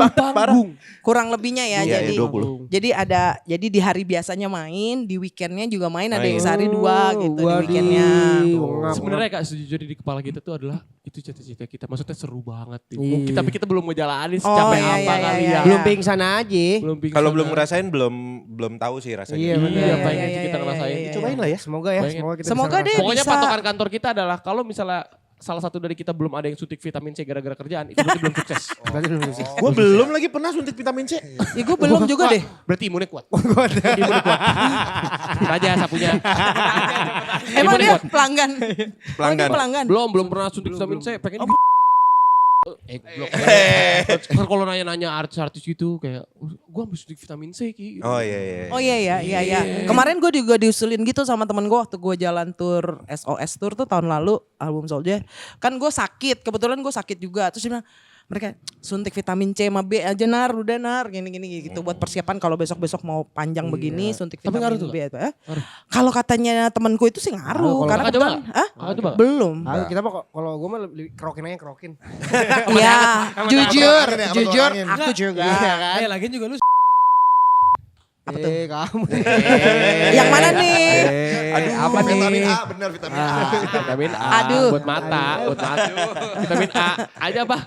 panggung. Kurang lebihnya ya. Iya, jadi iya, 20. jadi di hari biasanya main, di weekendnya juga main. Ada yang sehari 2 gitu di weekendnya. Sebenarnya Kak sejujurnya di kepala kita tuh adalah itu cita-cita kita. Maksudnya seru banget. Tapi kita belum ngejalanin secapek iya, apa iya, kali iya, ya. Belum pingsan aja. Kalau belum ngerasain belum tahu sih rasanya. Iya, Iya, bener. pengen sih kita ngerasain. Cobain lah ya. Semoga ya. Bayangin. Kita Semoga bisa deh Pokoknya bisa. patokan kantor kita adalah kalau misalnya salah satu dari kita belum ada yang suntik vitamin C gara-gara kerjaan, itu berarti belum sukses. Berarti belum sukses. Gua belum lagi pernah suntik vitamin C. Ya gue belum juga deh. Berarti imunnya kuat. Imunnya kuat. Aja sapunya. Emang Imunnya dia kuat. pelanggan. Pelanggan. Oh, dia pelanggan. Belum pernah suntik vitamin C, pengen goblok. Kan kalau nanya-nanya artis-artis gitu kayak gua ambil suntik vitamin C Ki. Oh iya. Oh iya. Kemarin gue juga diusulin gitu sama temen gue waktu gue jalan tur SOS tour tuh tahun lalu album Soljah. Kan gue sakit, kebetulan gue sakit juga. Terus dia bilang mereka suntik vitamin C sama B aja Nar, udah Nar gini gitu buat persiapan kalau besok-besok mau panjang begini suntik Tapi ngaruh vitamin tuh, B itu. Kalau katanya temenku itu sih ngaruh karena Kakak coba kebetulan, nggak? Kakak coba nggak? belum. Ayo kita mah kalau gue mah lebih kerokin aja kerokin. Iya, jujur, angin ya, sama jujur angin. aku juga. Eh lagian juga lu Apa tuh? Kamu. Yang mana nih? Aduh, apa nih? Vitamin A, benar vitamin A. Vitamin A Aduh. buat mata. Vitamin A aja apa?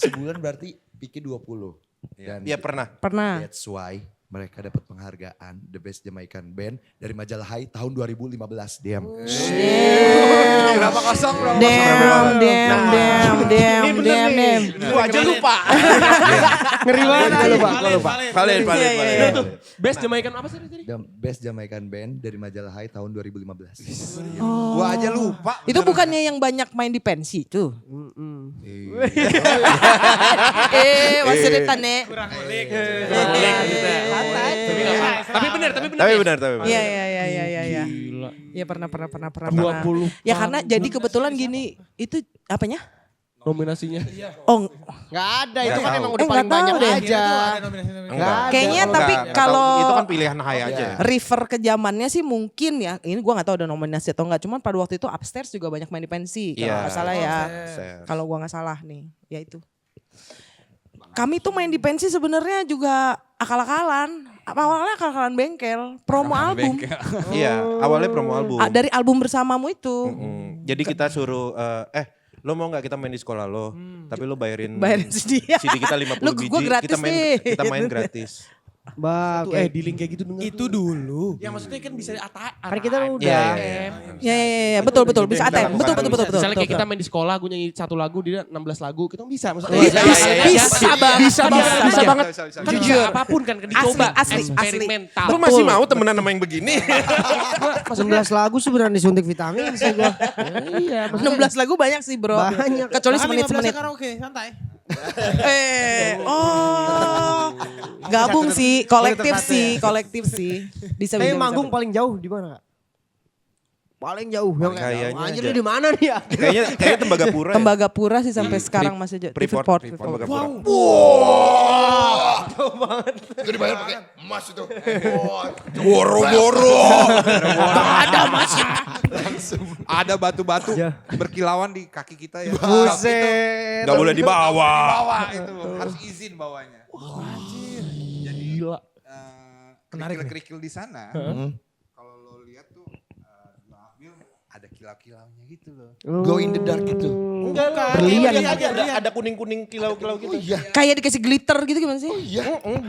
Sebulan berarti pikir 20. Dan Iya pernah. Pernah. that's why mereka dapat penghargaan The Best Jamaican Band dari majalah Hai tahun 2015. Diam. Berapa kosong, bro? Damn. Gua aja lupa. Ngeri banget. Lupa. Valen. Iya, iya. Best Jamaican apa sih tadi? The Best Jamaican Band dari majalah Hai tahun 2015. Gua aja lupa. Itu bukannya yang banyak main di pensi tuh? Masih ditanya. Kurang ngulik. Tapi benar. Tapi benar. Iya. Gila. Iya pernah. 20 Ya karena jadi kebetulan gini, itu apanya? nominasinya. Oh, Gak ada, itu kan tahu. emang udah paling nggak tahu banyak deh. aja. Enggak. Kayaknya Enggak, tapi enggak kalau tahu. Itu kan pilihan Hai aja. refer ke zamannya sih mungkin ya. Ini gua nggak tahu ada nominasi atau enggak. Cuman pada waktu itu Upstairs juga banyak main di pensi. Kalau Iya. nggak salah ya. Upstairs. Kalau gua nggak salah nih, ya itu. Kami tuh main di pensi sebenarnya juga akal-akalan. Awalnya akal-akalan bengkel, promo album. Iya, awalnya promo album. Dari album bersamamu itu. Jadi kita suruh lo mau nggak kita main di sekolah lo, tapi lo bayarin Bayarin CD kita 50 Lu, biji, gua gratis kita main nih. gratis. Bang, Di link kayak gitu denger. Itu dulu. Ya maksudnya kan bisa kan kita udah. Ya, betul bisa ATM. Betul. Misalnya kayak kita main di sekolah, gue nyanyi 1 lagu, dia 16 lagu, kita bisa. Maksudnya Bisa banget. Kan jujur. Apapun kan dicoba. Asli. Eksperimental. Lo masih mau temenan sama yang begini? 19 lagu sih beneran disuntik vitamin sih gua. Iya. 16 lagu banyak sih bro. Banyak. Kecuali semenit-semenit. Karaoke, santai. Gabung sih, kolektif sih. Bisa. Tapi manggung paling jauh di mana Kak? Paling jauh. Kayaknya Anjir aja. lu di mana nih ya? Kayaknya Tembagapura. Ya? Tembagapura sih sampai sekarang masih jauh. Freeport. Freeport. Tembagapura. Itu dibayar pakai emas itu. Boro-boro. Ada batu-batu berkilauan di kaki kita ya. Buset. Gak boleh dibawa. Bawa itu, harus izin bawanya. Jadi Gila. kerikil-kerikil di sana. Kalau lo lihat tuh lo ambil ada kilau-kilaunya gitu loh. Go in the dark gitu. Enggak lah. Berlian. Ada kuning-kuning kilau-kilau gitu. Kayak dikasih glitter gitu gimana sih?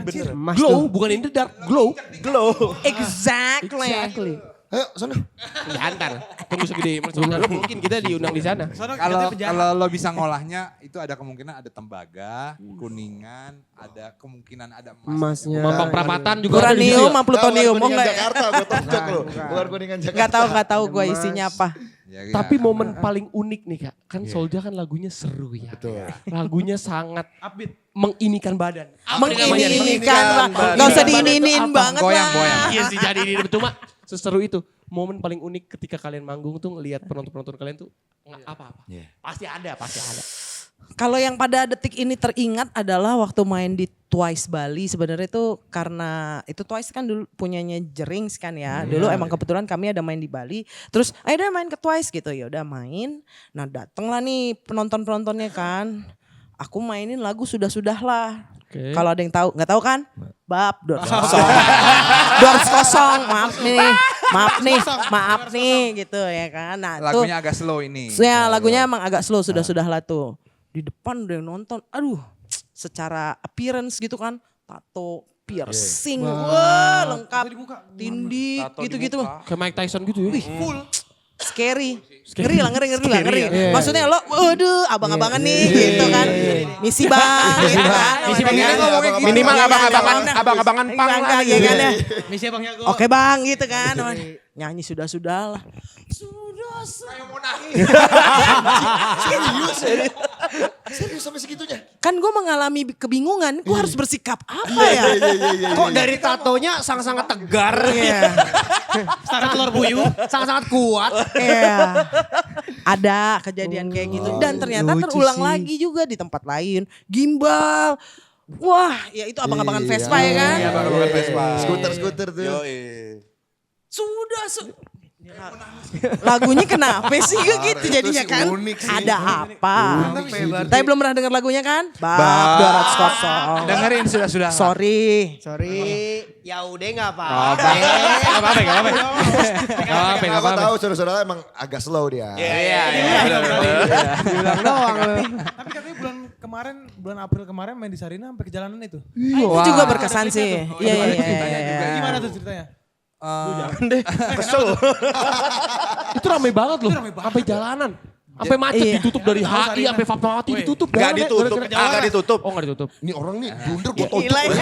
Bener. Glow, bukan in the dark. Glow. Exactly. Ayo sana. Ya antar. Tunggu segede. Sebenarnya mungkin kita diundang di sana. Kalau lo bisa ngolahnya itu ada kemungkinan ada tembaga, kuningan, ada kemungkinan ada Emasnya. Mampang perapatan juga ada di situ Uranium, ya? plutonium. Oh enggak ya? Jakarta, gue tonjok lo. Luar Kuningan Jakarta. Enggak tahu gua isinya apa. Ya, Tapi momen paling unik nih Kak. Kan Soulja kan lagunya seru ya. Betul. Lagunya sangat menginikan badan. Menginikan, enggak usah diinin banget lah. Iya sih jadi ini betul mak. Seseru itu. Momen paling unik ketika kalian manggung tuh ngelihat penonton-penonton kalian tuh nggak apa-apa. Pasti ada. Kalau yang pada detik ini teringat adalah waktu main di Twice Bali. Sebenarnya itu karena itu Twice kan dulu punyanya Jerings kan ya. Dulu emang kebetulan kami ada main di Bali. Terus ayo udah main ke Twice gitu. Ya udah main. Nah datenglah nih penontonnya kan. Aku mainin lagu Sudah-Sudah lah. Oke. Kalau ada yang tahu, nggak tahu kan? Bab 200. 200. Maaf nih gitu ya kan. Nah, lagunya agak slow ini. ya lagunya emang agak slow sudah lah tuh. Di depan udah yang nonton, aduh secara appearance gitu kan, tato, piercing, wah lengkap, tindik gitu-gitu. Kayak Mike Tyson gitu ya. Full. Scary lah, ngeri lah. Maksudnya lo, waduh abang-abangan nih gitu kan. Misi bang, gitu kan. Misi bang, Minimal abang-abangan pang lah. Iya kan ya. Misi Bang Yago. Oke bang gitu kan. Nyanyi sudah lah. Serius sampai segitunya. Kan gue mengalami kebingungan, gue harus bersikap apa ya? Kok dari tatonya sangat-sangat tegar. Sangat telur puyuh. Sangat-sangat kuat. Iya. Ada kejadian kayak gitu. Dan ternyata terulang lagi juga di tempat lain. Gimbal. Wah ya itu abang-abangan Vespa ya kan? Abang-abangan Vespa. Skuter tuh. Sudah. Lagunya kenapa sih gitu jadinya sih kan? unik sih. Ada apa? Tapi belum pernah dengar lagunya kan? Bab 200. Dengerin sudah. Sorry. Ya udah nggak apa-apa. Gak apa-apa, gak apa-apa. Aku tahu saudara-saudara emang agak slow dia. Iya. Bilang doang lu. Tapi katanya bulan April kemarin main di Sarina sampai ke jalanan itu. Itu juga berkesan sih. Iya. Gimana tuh ceritanya? Kesel. Itu rame banget loh, sampai jalanan. Sampai macet Iya. ditutup dari HI sampai Fatmawati ditutup. Gak Jalannya ditutup, gara-gara- kagak ditutup. Oh gak ditutup. Ini orang nih blunder gue tonjok. Gila ya.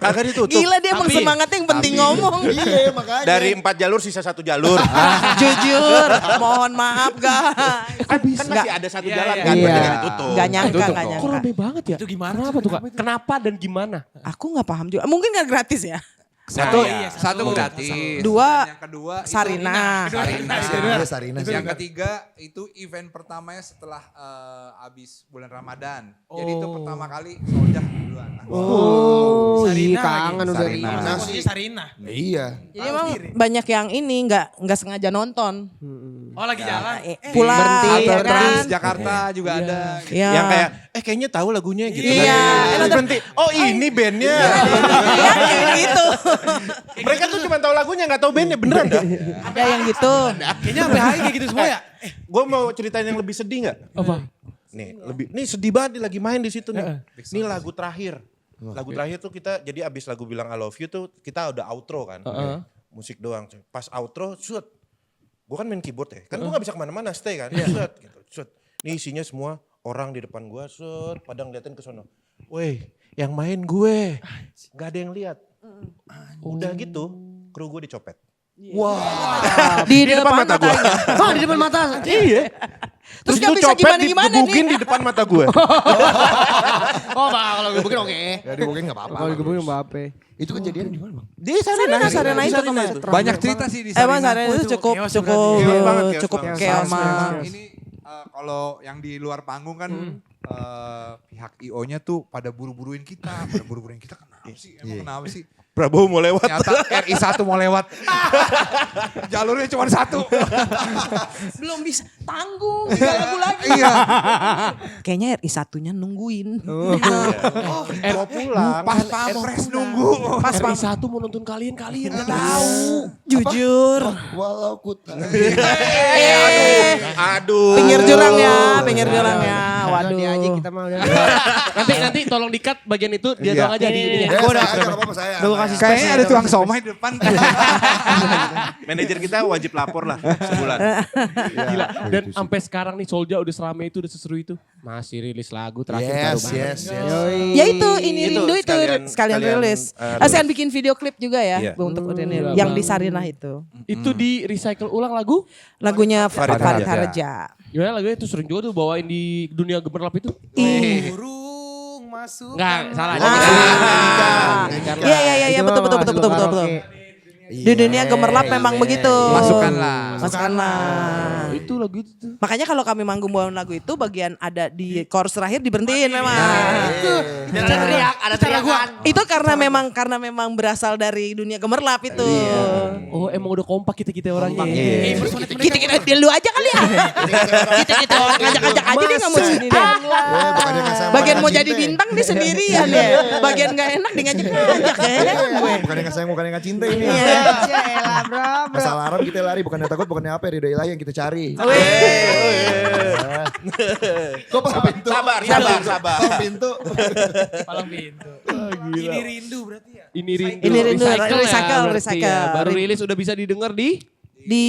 Kagak ditutup. Gila dia emang Tapi- semangatnya yang penting ngomong. Iya makanya. Dari 4 jalur sisa 1 jalur. Jujur, mohon maaf guys. Kan masih ada 1 jalan kan, Iya. berarti nggak ditutup. Gak nyangka, Tutup gak dong. Kok nyangka. rame banget ya? Itu gimana? Kenapa tuh kak? Kenapa dan gimana? Aku gak paham juga. Mungkin gak gratis ya? Satu gratis. Dua, Dan yang kedua itu Sarina. Sarina. Yang ketiga itu event pertamanya setelah habis bulan Ramadan. Jadi itu pertama kali Soljah duluan. Oh, Sarina iya kangen udah. Sarina. Namanya Sarina. Iya. Jadi emang banyak yang ini nggak sengaja nonton. Oh lagi jalan. Pulang Berhenti, ya Atau kan? Trans Jakarta juga ada. Iya. Yang kayak, kayaknya tahu lagunya gitu. Iya. Terus berhenti, oh ini bandnya. Iya kayak gitu. Mereka tuh cuma tahu lagunya, gak tahu bandnya, beneran dah. Ada yang gitu. Kayaknya sampai hari kayak gitu semua ya. Gue mau ceritain yang lebih sedih gak? Apa? Nih sedih banget nih, lagi main di situ nih. Ini lagu terakhir. Lagu terakhir tuh kita, jadi abis lagu bilang I love you tuh kita udah outro kan. Musik doang. Pas outro, shoot. Gue kan main keyboard ya. Kan gue gak bisa kemana-mana, stay kan. Shoot gitu, shoot. Ini isinya semua orang di depan gue, shoot. Pada ngeliatin ke sono. Weh, yang main gue. Gak ada yang lihat. Udah gitu, kru gue dicopet. Di depan mata gue. Oh di depan mata. Iya. Terus Itu gak bisa copet gimana-gimana digebukin nih. di depan mata gue. Oh kalau gebukin oke. Ya dibukin gak apa-apa. Kalau gebukin nggak apa. Itu kejadian di mana bang? Di Sarina, Sarina itu Sarina kemarin. Banyak cerita sih di Emang Sarina. Sarina itu cukup chaos cukup Chaos banget, chaos cukup banget. chaos. Chaos. Ini kalau yang di luar panggung kan pihak IO-nya tuh pada buru-buruin kita. Kenapa sih? Emang kenapa sih? Prabowo mau lewat. Ternyata RI1 mau lewat. Jalurnya cuma 1. Belum bisa tanggung 3 lagu lagi. Iya. Kayaknya RI satunya nungguin. Mau pulang. Pas Pampres nunggu. Pas RI 1 mau nonton kalian gak tahu. jujur. Walau ku tak. Aduh. Pinggir jurang ya, pinggir jurang ya. Waduh. Di aja kita mah udah. Nanti tolong di-cut bagian itu dia Iya. doang aja di ininya. Saya aja gak apa-apa saya. Gue kasih Kayaknya ada tukang somai di depan. Manajer kita wajib lapor lah sebulan. Gila. Dan sampai sekarang nih Soulja udah serame itu, udah seseru itu. Masih rilis lagu terakhir baru banget. Yes. Ya itu, ini Itu rindu itu sekalian rilis. Sekalian bikin video klip juga ya Iya. untuk Gila yang di banget. Sarinah itu. Itu di recycle ulang lagu. Lagunya Farid Farid Harja. Harja. Gimana lagunya itu sering juga tuh bawain di dunia gemerlap itu. Burung masuk. Enggak, salah. Iya betul. Di dunia gemerlap memang begitu. Masukkanlah. Masukkanlah. Itu lagu itu tuh. Makanya kalau kami manggung bawain lagu itu bagian ada di chorus terakhir diberhentiin memang. ada teriakan. Itu karena memang berasal dari dunia gemerlap itu. Oh emang udah kompak kita orangnya. Kita dulu aja kali ya. Kita orang ngajak-ngajak aja dia nggak mau sini deh. Bukannya nggak sama Bagian mau cinta jadi ya? bintang dia sendirian ya. Bagian nggak enak dia ngajak-ngajak ya. Bukannya nggak sayang, bukannya nggak cinta ini. Iya. Yaelah bro. Masalah Arab kita lari, bukannya takut, bukannya apa, ridho ilahi yang kita cari. Kok pakai pintu? Sabar. Pakai pintu. Palang pintu. Ini rindu berarti ya. Ini rindu. Ini rindu, Recycle ya, recycle, berarti recycle. ya. Baru rilis udah bisa didengar di Di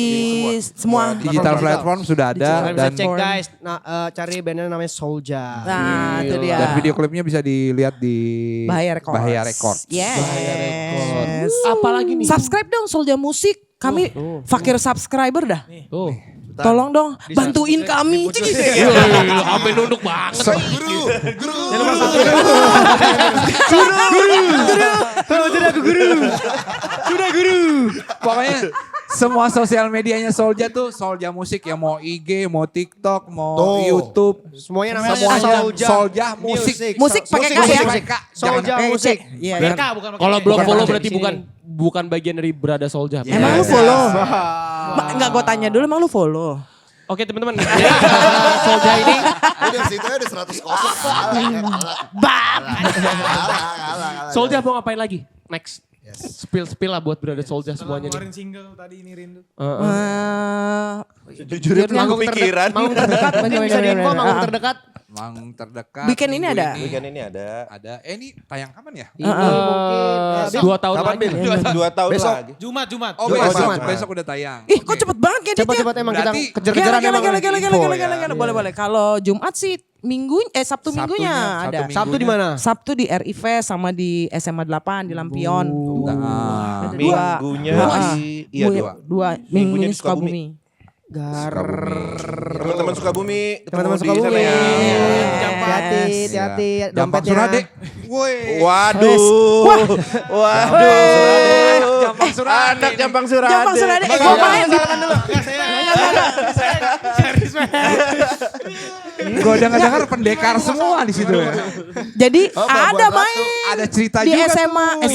semua Digital platform sudah ada Bisa dan cek guys. Nah, cari bandnya namanya Soulja. Nah, itu dia. dan video klipnya bisa dilihat di Bahaya Records. Bahaya Records. Yes. apalagi nih? Subscribe dong Soulja Musik. Kami fakir subscriber dah. Tuh. Tolong dong bantuin kami. Cik, gitu. Sampai nunduk banget. Pokoknya semua sosial medianya Soulja tuh Soulja Musik ya, mau IG, mau TikTok, mau Tuh. YouTube. Semuanya namanya Semuanya Soulja. Musik. Musik pakai K Musik ya. pakai K. Soulja Jangan- Musik. Iya. K bukan pakai Kalau K. belum Bukan follow pakai berarti bukan bagian dari Brada Soulja. Emang lu follow? Enggak gue tanya dulu emang lu follow? Oke teman-teman. Jadi Solja ini Udah situ ada 100 kosong. Solja mau ngapain lagi? Next. Yes. Spill lah buat berada Solja Setelah semuanya nih. ngeluarin single tadi ini Rindu. Jujur itu Manggung kepikiran. Manggung terdekat, mungkin bisa diinfo manggung terdekat. Manggung terdekat. Weekend ini ada? Weekend ini ada. Ada. Ini tayang kapan ya? Ini mungkin. 2 tahun Kapan lagi. Bil? 2 tahun Besok. lagi. Jumat. Oh, Jumat, besok, Jumat. besok udah tayang. Ih kok cepet banget kayaknya. Cepat-cepat emang kita Berarti kejar-kejaran emang. info ya. Gila. Boleh. Kalau Jumat sih Sabtu minggunya ada. Sabtu di mana? Sabtu di RI Fest sama di SMA 8 di Lampion. Nah, Minggunya di Dua minggunya di Sukabumi. teman-teman Sukabumi. Teman-teman ketemu di Sukabumi. sana ya. Hati-hati. Gampang Dompetnya. Surade. Woi. Waduh. Jampang Surade. Anak Jampang Surade. Jampang Surade. Gue main di Gue dengar pendekar semua di situ ya. Jadi ada main. Ada cerita Di juga SMA, tuh.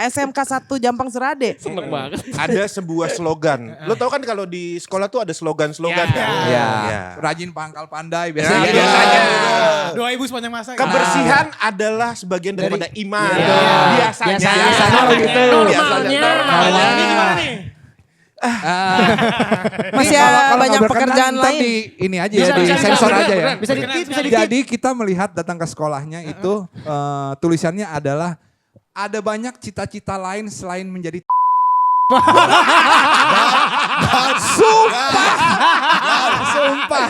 SMK 1 Jampang Surade. Seneng banget. Ada sebuah slogan. Lo tau kan kalau di sekolah tuh ada slogan-slogan Ya. kan? Ya, Ya. rajin pangkal pandai biasanya. Ya, biasanya. Doa ibu sepanjang masa. Kebersihan adalah sebagian daripada iman. Biasanya. Biasanya begitu. Normalnya. Ini gimana nih? Masih Kalau banyak nggak berkenan, pekerjaan ntar lain. di ini aja ya, di sensor aja ya. Bisa dikit. Jadi kita melihat datang ke sekolahnya itu tulisannya adalah ada banyak cita-cita lain selain menjadi Sumpah.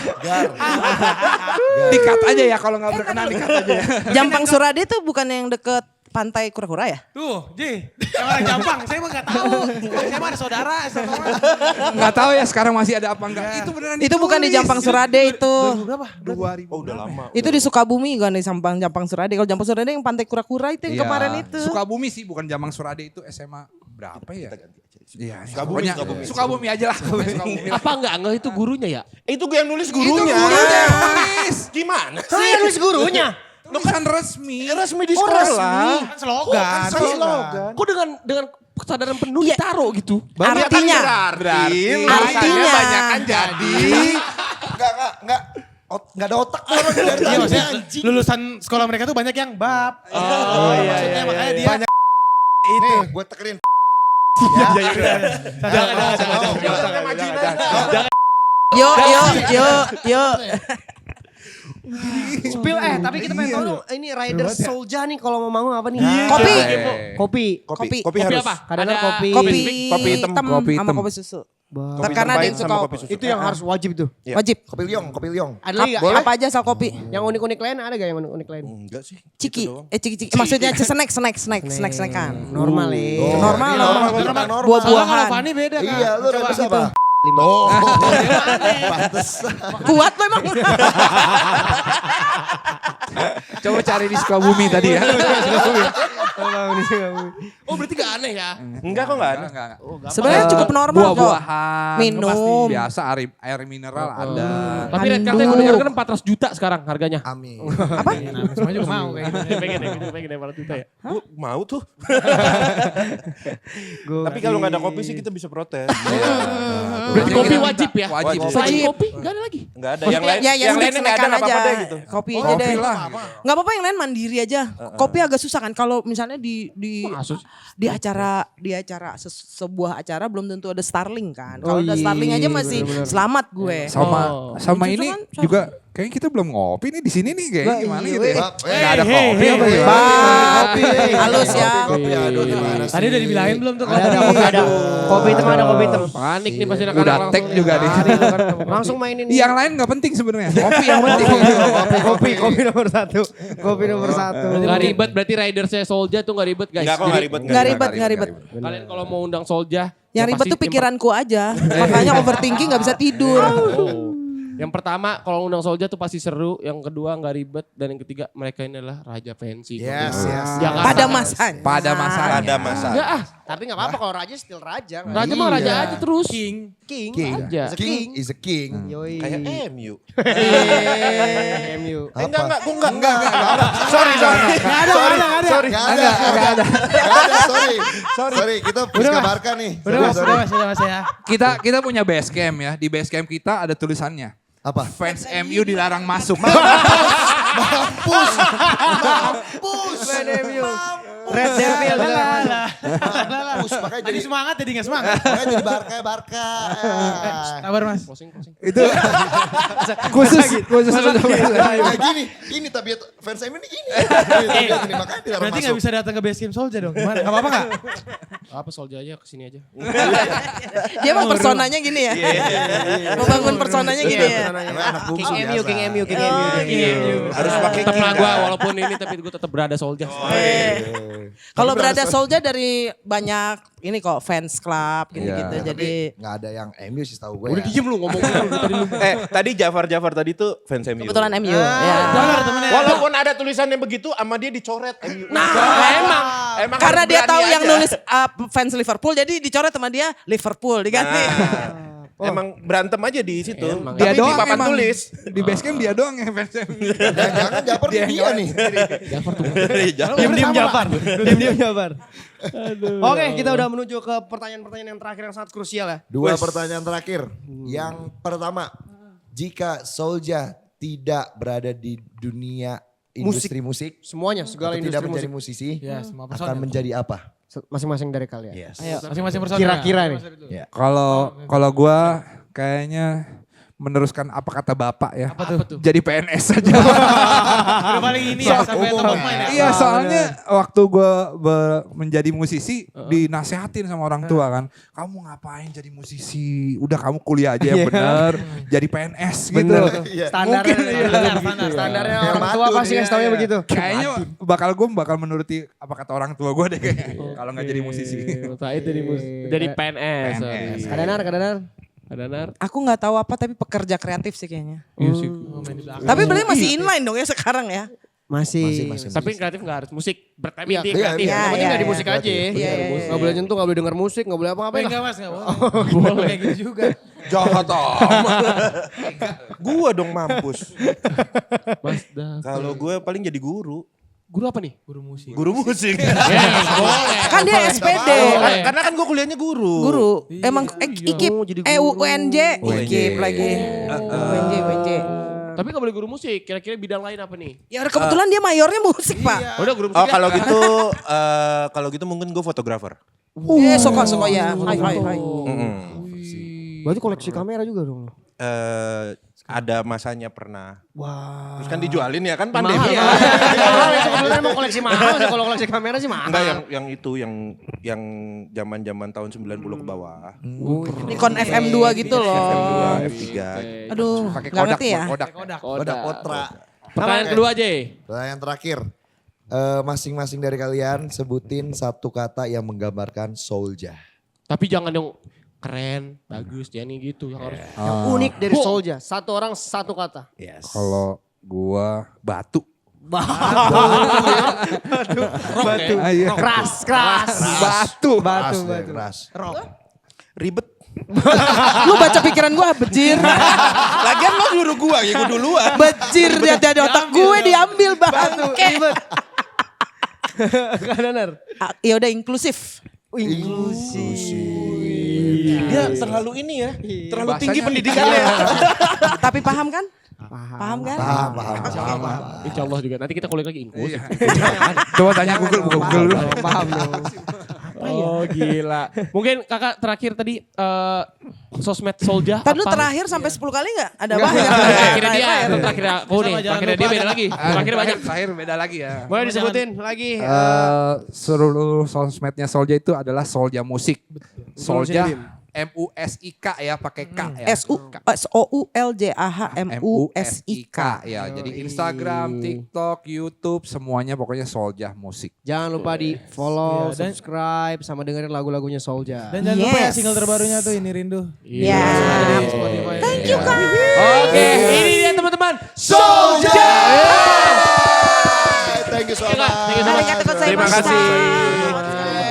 Dikat aja ya kalau nggak berkenan dikat aja ya. Jampang Surade tuh bukan yang deket pantai Kura-Kura ya? Tuh, Ji. Yang orang Jampang, saya mah gak tahu. Saya mah ada saudara. Nggak tahu ya sekarang masih ada apa enggak. Itu beneran Itu bukan di ditulis. Jampang Surade itu. Berapa? 2000. Oh udah lama. Itu di Sukabumi kan di Jampang Surade. Kalau Jampang Surade yang pantai Kura-Kura itu yang Iya. kemarin itu. Sukabumi sih bukan Jampang Surade itu SMA berapa ya? Iya, Sukabumi, pokoknya Sukabumi. Sukabumi aja lah. Sukabumi. Apa enggak itu gurunya ya? Itu gue yang nulis gurunya. Itu gurunya yang nulis. Gimana? Saya nulis gurunya. Tulisan resmi. Resmi di sekolah. Kan slogan. Slogan. Kok dengan kesadaran penuh Iya. ditaruh gitu? Artinya. Berarti Artinya. banyak kan jadi. Enggak ada otak tuh orang dari Iya, tadi. maksudnya lulusan sekolah mereka tuh banyak yang bab. Maksudnya makanya dia. Banyak itu gue tekerin. Yuk. Spill tapi kita pengen tahu dong, ini Rider Solja nih kalau mau manggung apa nih? Kopi. Kopi. Kopi. Kopi harus. apa? Kadang-kadang Ada kopi. Kopi Kopi hitam. Kopi sama hitam. kopi susu. Kopi Karena ada yang hitam suka sama kopi susu. Itu yang harus wajib tuh. Iya. wajib. Kopi liong. Ada lagi gak? Apa aja asal kopi? Yang unik-unik lain ada gak yang unik-unik lain? Enggak sih. Ciki. Itu doang. Ciki. Maksudnya snack-snackan. Normal ya. Normal. Kalau Buah-buahan. Fani beda kan. Iya, lu Coba. bisa apa? Oh. Kuat lo emang. Coba cari di Sukabumi tadi ya. Oh berarti gak aneh ya? Enggak kok enggak ada. Enggak. Sebenarnya cukup normal kok. Buah-buahan. Minum. Pasti biasa air mineral ada. Tapi Red Card yang udah dengar kan 400 juta sekarang harganya. Amin. Apa? Semua juga mau kayak gitu. pengen 400 juta ya. Gua mau tuh. Tapi kalau nggak ada kopi sih kita bisa protes. Berarti kopi wajib ya? Wajib. Selain kopi gak ada lagi? Enggak ada. Yang lain, Ya, yang lainnya nggak ada snack-snackan apa-apa aja. deh gitu. Kopi aja Kopi deh. lah. Nggak apa-apa yang lain mandiri aja. Kopi agak susah kan kalau misalnya di Masuk. di acara sebuah acara belum tentu ada Starling kan. Kalau Oh ada iya, Starling aja masih bener-bener. selamat gue. Sama Itu ini kan juga kayaknya kita belum ngopi nih di sini nih kayaknya gimana gitu ya. Hey, Enggak ada kopi apa ya? Kopi. Halus ya. Kopi aduh gimana sih? Tadi udah dibilangin belum tuh? Ada kopi ada. Kopi hitam ada kopi hitam. Panik nih pasti Udah anak-anak tag langsung. juga nih. Langsung mainin. Yang lain nggak penting sebenarnya. Kopi yang penting. Kopi nomor 1. Kopi nomor 1. Gak ribet berarti ridersnya Solja tuh gak ribet guys. Enggak kok Jadi nggak ribet. Nggak ribet. kalian kalau mau undang Solja. Yang ribet tuh pikiranku aja. Makanya overthinking nggak bisa tidur. Yang pertama kalau undang Solja tuh pasti seru. Yang kedua gak ribet. Dan yang ketiga mereka ini adalah raja pensi. Yes. Jakarta. Pada masanya. Pada masanya. Ada masa. Enggak ah. Tapi gak apa-apa kalau raja still raja. nggak Raja mah raja Iya. aja terus. King. King. Raja. Is a King king. is a king. Yoi. Kayak MU. MU. Enggak, gue enggak. Sorry, sorry. Gak ada. Sorry. Gak ada. Sorry, kita Pusaka Barca nih. Udah mas ya. Kita punya base camp ya. Di base camp kita ada tulisannya. Apa? Fans MU dilarang masuk. Mampus. Fan MU. Red Devil. Mampus. Makanya Jadi jadi semangat jadi gak semangat. makanya jadi Barca. Sabar mas. Itu khusus Nah, gini tabiat fans MU ini gini. Tabiat ini makanya dilarang Berarti masuk. gak bisa datang ke base camp Solja dong. Gimana? Gak apa-apa gak? Apa Solja aja kesini aja. Dia mah personanya gini ya. Membangun personanya gini ya. Karena anak bungsu King MU, biasa. King MU, King MU. Harus pakai Tetap lah king. gue walaupun ini tapi gue tetap berada Solja. Kalau berada Solja dari banyak ini kok fans club gitu-gitu. Iya. Jadi Nggak ada yang MU sih tahu gue. Udah diem lu ngomong tadi lu. Tadi Jafar tadi tuh fans MU. kebetulan MU. Ya. Benar temennya. Walaupun ada tulisannya begitu, sama dia dicoret MU. Nah, emang karena harus dia berani tahu yang aja. nulis fans Liverpool, jadi dicoret sama dia Liverpool diganti. Emang berantem aja di situ. Emang. Tapi Dia di doang papan emang. tulis. Di base camp dia doang yang fans MU. Jangan Japar Dia dia yang nih. Diam-diam Jabar. Diam-diam Jabar. Oke, kita udah menuju ke pertanyaan-pertanyaan yang terakhir yang sangat krusial ya. Dua pertanyaan terakhir. Yang pertama, jika Solja tidak berada di dunia industri musik, Semuanya, segala atau tidak industri menjadi musik. musisi, Ya, semua akan personil. menjadi apa? Masing-masing dari kalian. Yes. Ayo. Masing-masing personil. Kira-kira nih. Kalau gua kayaknya meneruskan apa kata bapak ya. Apa tuh? Jadi PNS saja. Udah paling ini ya sampai umum top of ya. mind ya. Iya soalnya waktu gue menjadi musisi dinasehatin sama orang tua kan. Kamu ngapain jadi musisi? Udah kamu kuliah aja yang bener. Jadi PNS gitu. Standarnya. Standar. Standarnya Yang orang tua batu pasti dia, ngasih taunya ya. begitu. Kayaknya gue bakal menuruti apa kata orang tua gue deh kayaknya. Kalau nggak jadi musisi. Itu jadi PNS. PNS. Kadanar. Ada nar. Aku nggak tahu apa tapi pekerja kreatif sih kayaknya. Iya sih. Tapi berarti masih inline dong ya sekarang ya. Masih. Tapi kreatif nggak harus musik. Bertemi Iya, di iya, kreatif. iya. Yang penting Iya, nggak di iya. musik aja. Iya. Nggak boleh nyentuh, nggak boleh denger musik, nggak boleh apa-ngapain lah. Enggak mas, enggak boleh. Kayak gitu juga. Jahat Gua dong mampus. Mas dah. Kalau gue paling jadi guru. Guru apa nih? Guru musik. Guru musik. Boleh. Kan dia SPD. Karena kan gue kuliahnya guru. Guru. Emang IKIP. jadi guru. UNJ. IKIP lagi. UNJ. Tapi nggak boleh guru musik. Kira-kira bidang lain apa nih? Ya udah kebetulan dia mayornya musik pak. Udah guru musik. Oh kalau gitu mungkin gue fotografer. Suka ya. Hai. Berarti koleksi kamera juga dong. Ada masanya pernah. Wah. Terus kan dijualin ya kan pandemi. Mahal. Ya. Sebetulnya mau koleksi mahal sih, kalau koleksi kamera sih mahal. Enggak yang itu yang zaman-zaman tahun 90 ke bawah. Nikon FM2 gitu loh. FM2, F3. Aduh, Pakai nggak ngerti ya. Kodak. Kodak Potra. Pertanyaan kedua aja. Pertanyaan terakhir. Masing-masing dari kalian sebutin satu kata yang menggambarkan Solja. Tapi jangan yang keren, bagus, jangan yang gitu. Yang harus Unik dari Solja. Satu orang satu kata. Yes. Kalau gua batu. batu. Keras. Batu. Keras. Keras. Ribet. Lu baca pikiran gue bejir. Lagian lo nyuruh gua, ya gua duluan. Bejir dia dari otak gue diambil bangke. Kadanar. Ya udah inklusif. Dia terlalu ini ya. Terlalu tinggi pendidikannya. Tapi paham kan? Paham kan? Paham. Insya Allah juga. Nanti kita kulik lagi inklusif. Coba tanya Google, buka Google dulu. Paham dong. Oh gila. Mungkin kakak terakhir tadi sosmed Solja. Tadi lu apa? terakhir sampai 10 kali gak? Ada banyak. Terakhirnya dia atau terakhir aku nih. Sama, jangan Terakhirnya dia lupa beda ada- lagi. Terakhir banyak. Terakhir beda lagi ya. Boleh disebutin lagi. Seluruh sosmednya Solja itu adalah Solja Musik. Solja Muslim. MUSIK ya pakai K ya. SOULJAHMUSIK. ya. Jadi Instagram, TikTok, YouTube semuanya pokoknya Solja Musik. Jangan lupa di follow, Iya, dan- subscribe, sama dengerin lagu-lagunya Solja. Dan jangan lupa ya Yes. single terbarunya tuh Ini Rindu. Ya. Thank you Kak. Oke, ini dia teman-teman. Solja. Thank you so much. Thank you so much. Arigatou gozaimasu. Terima kasih.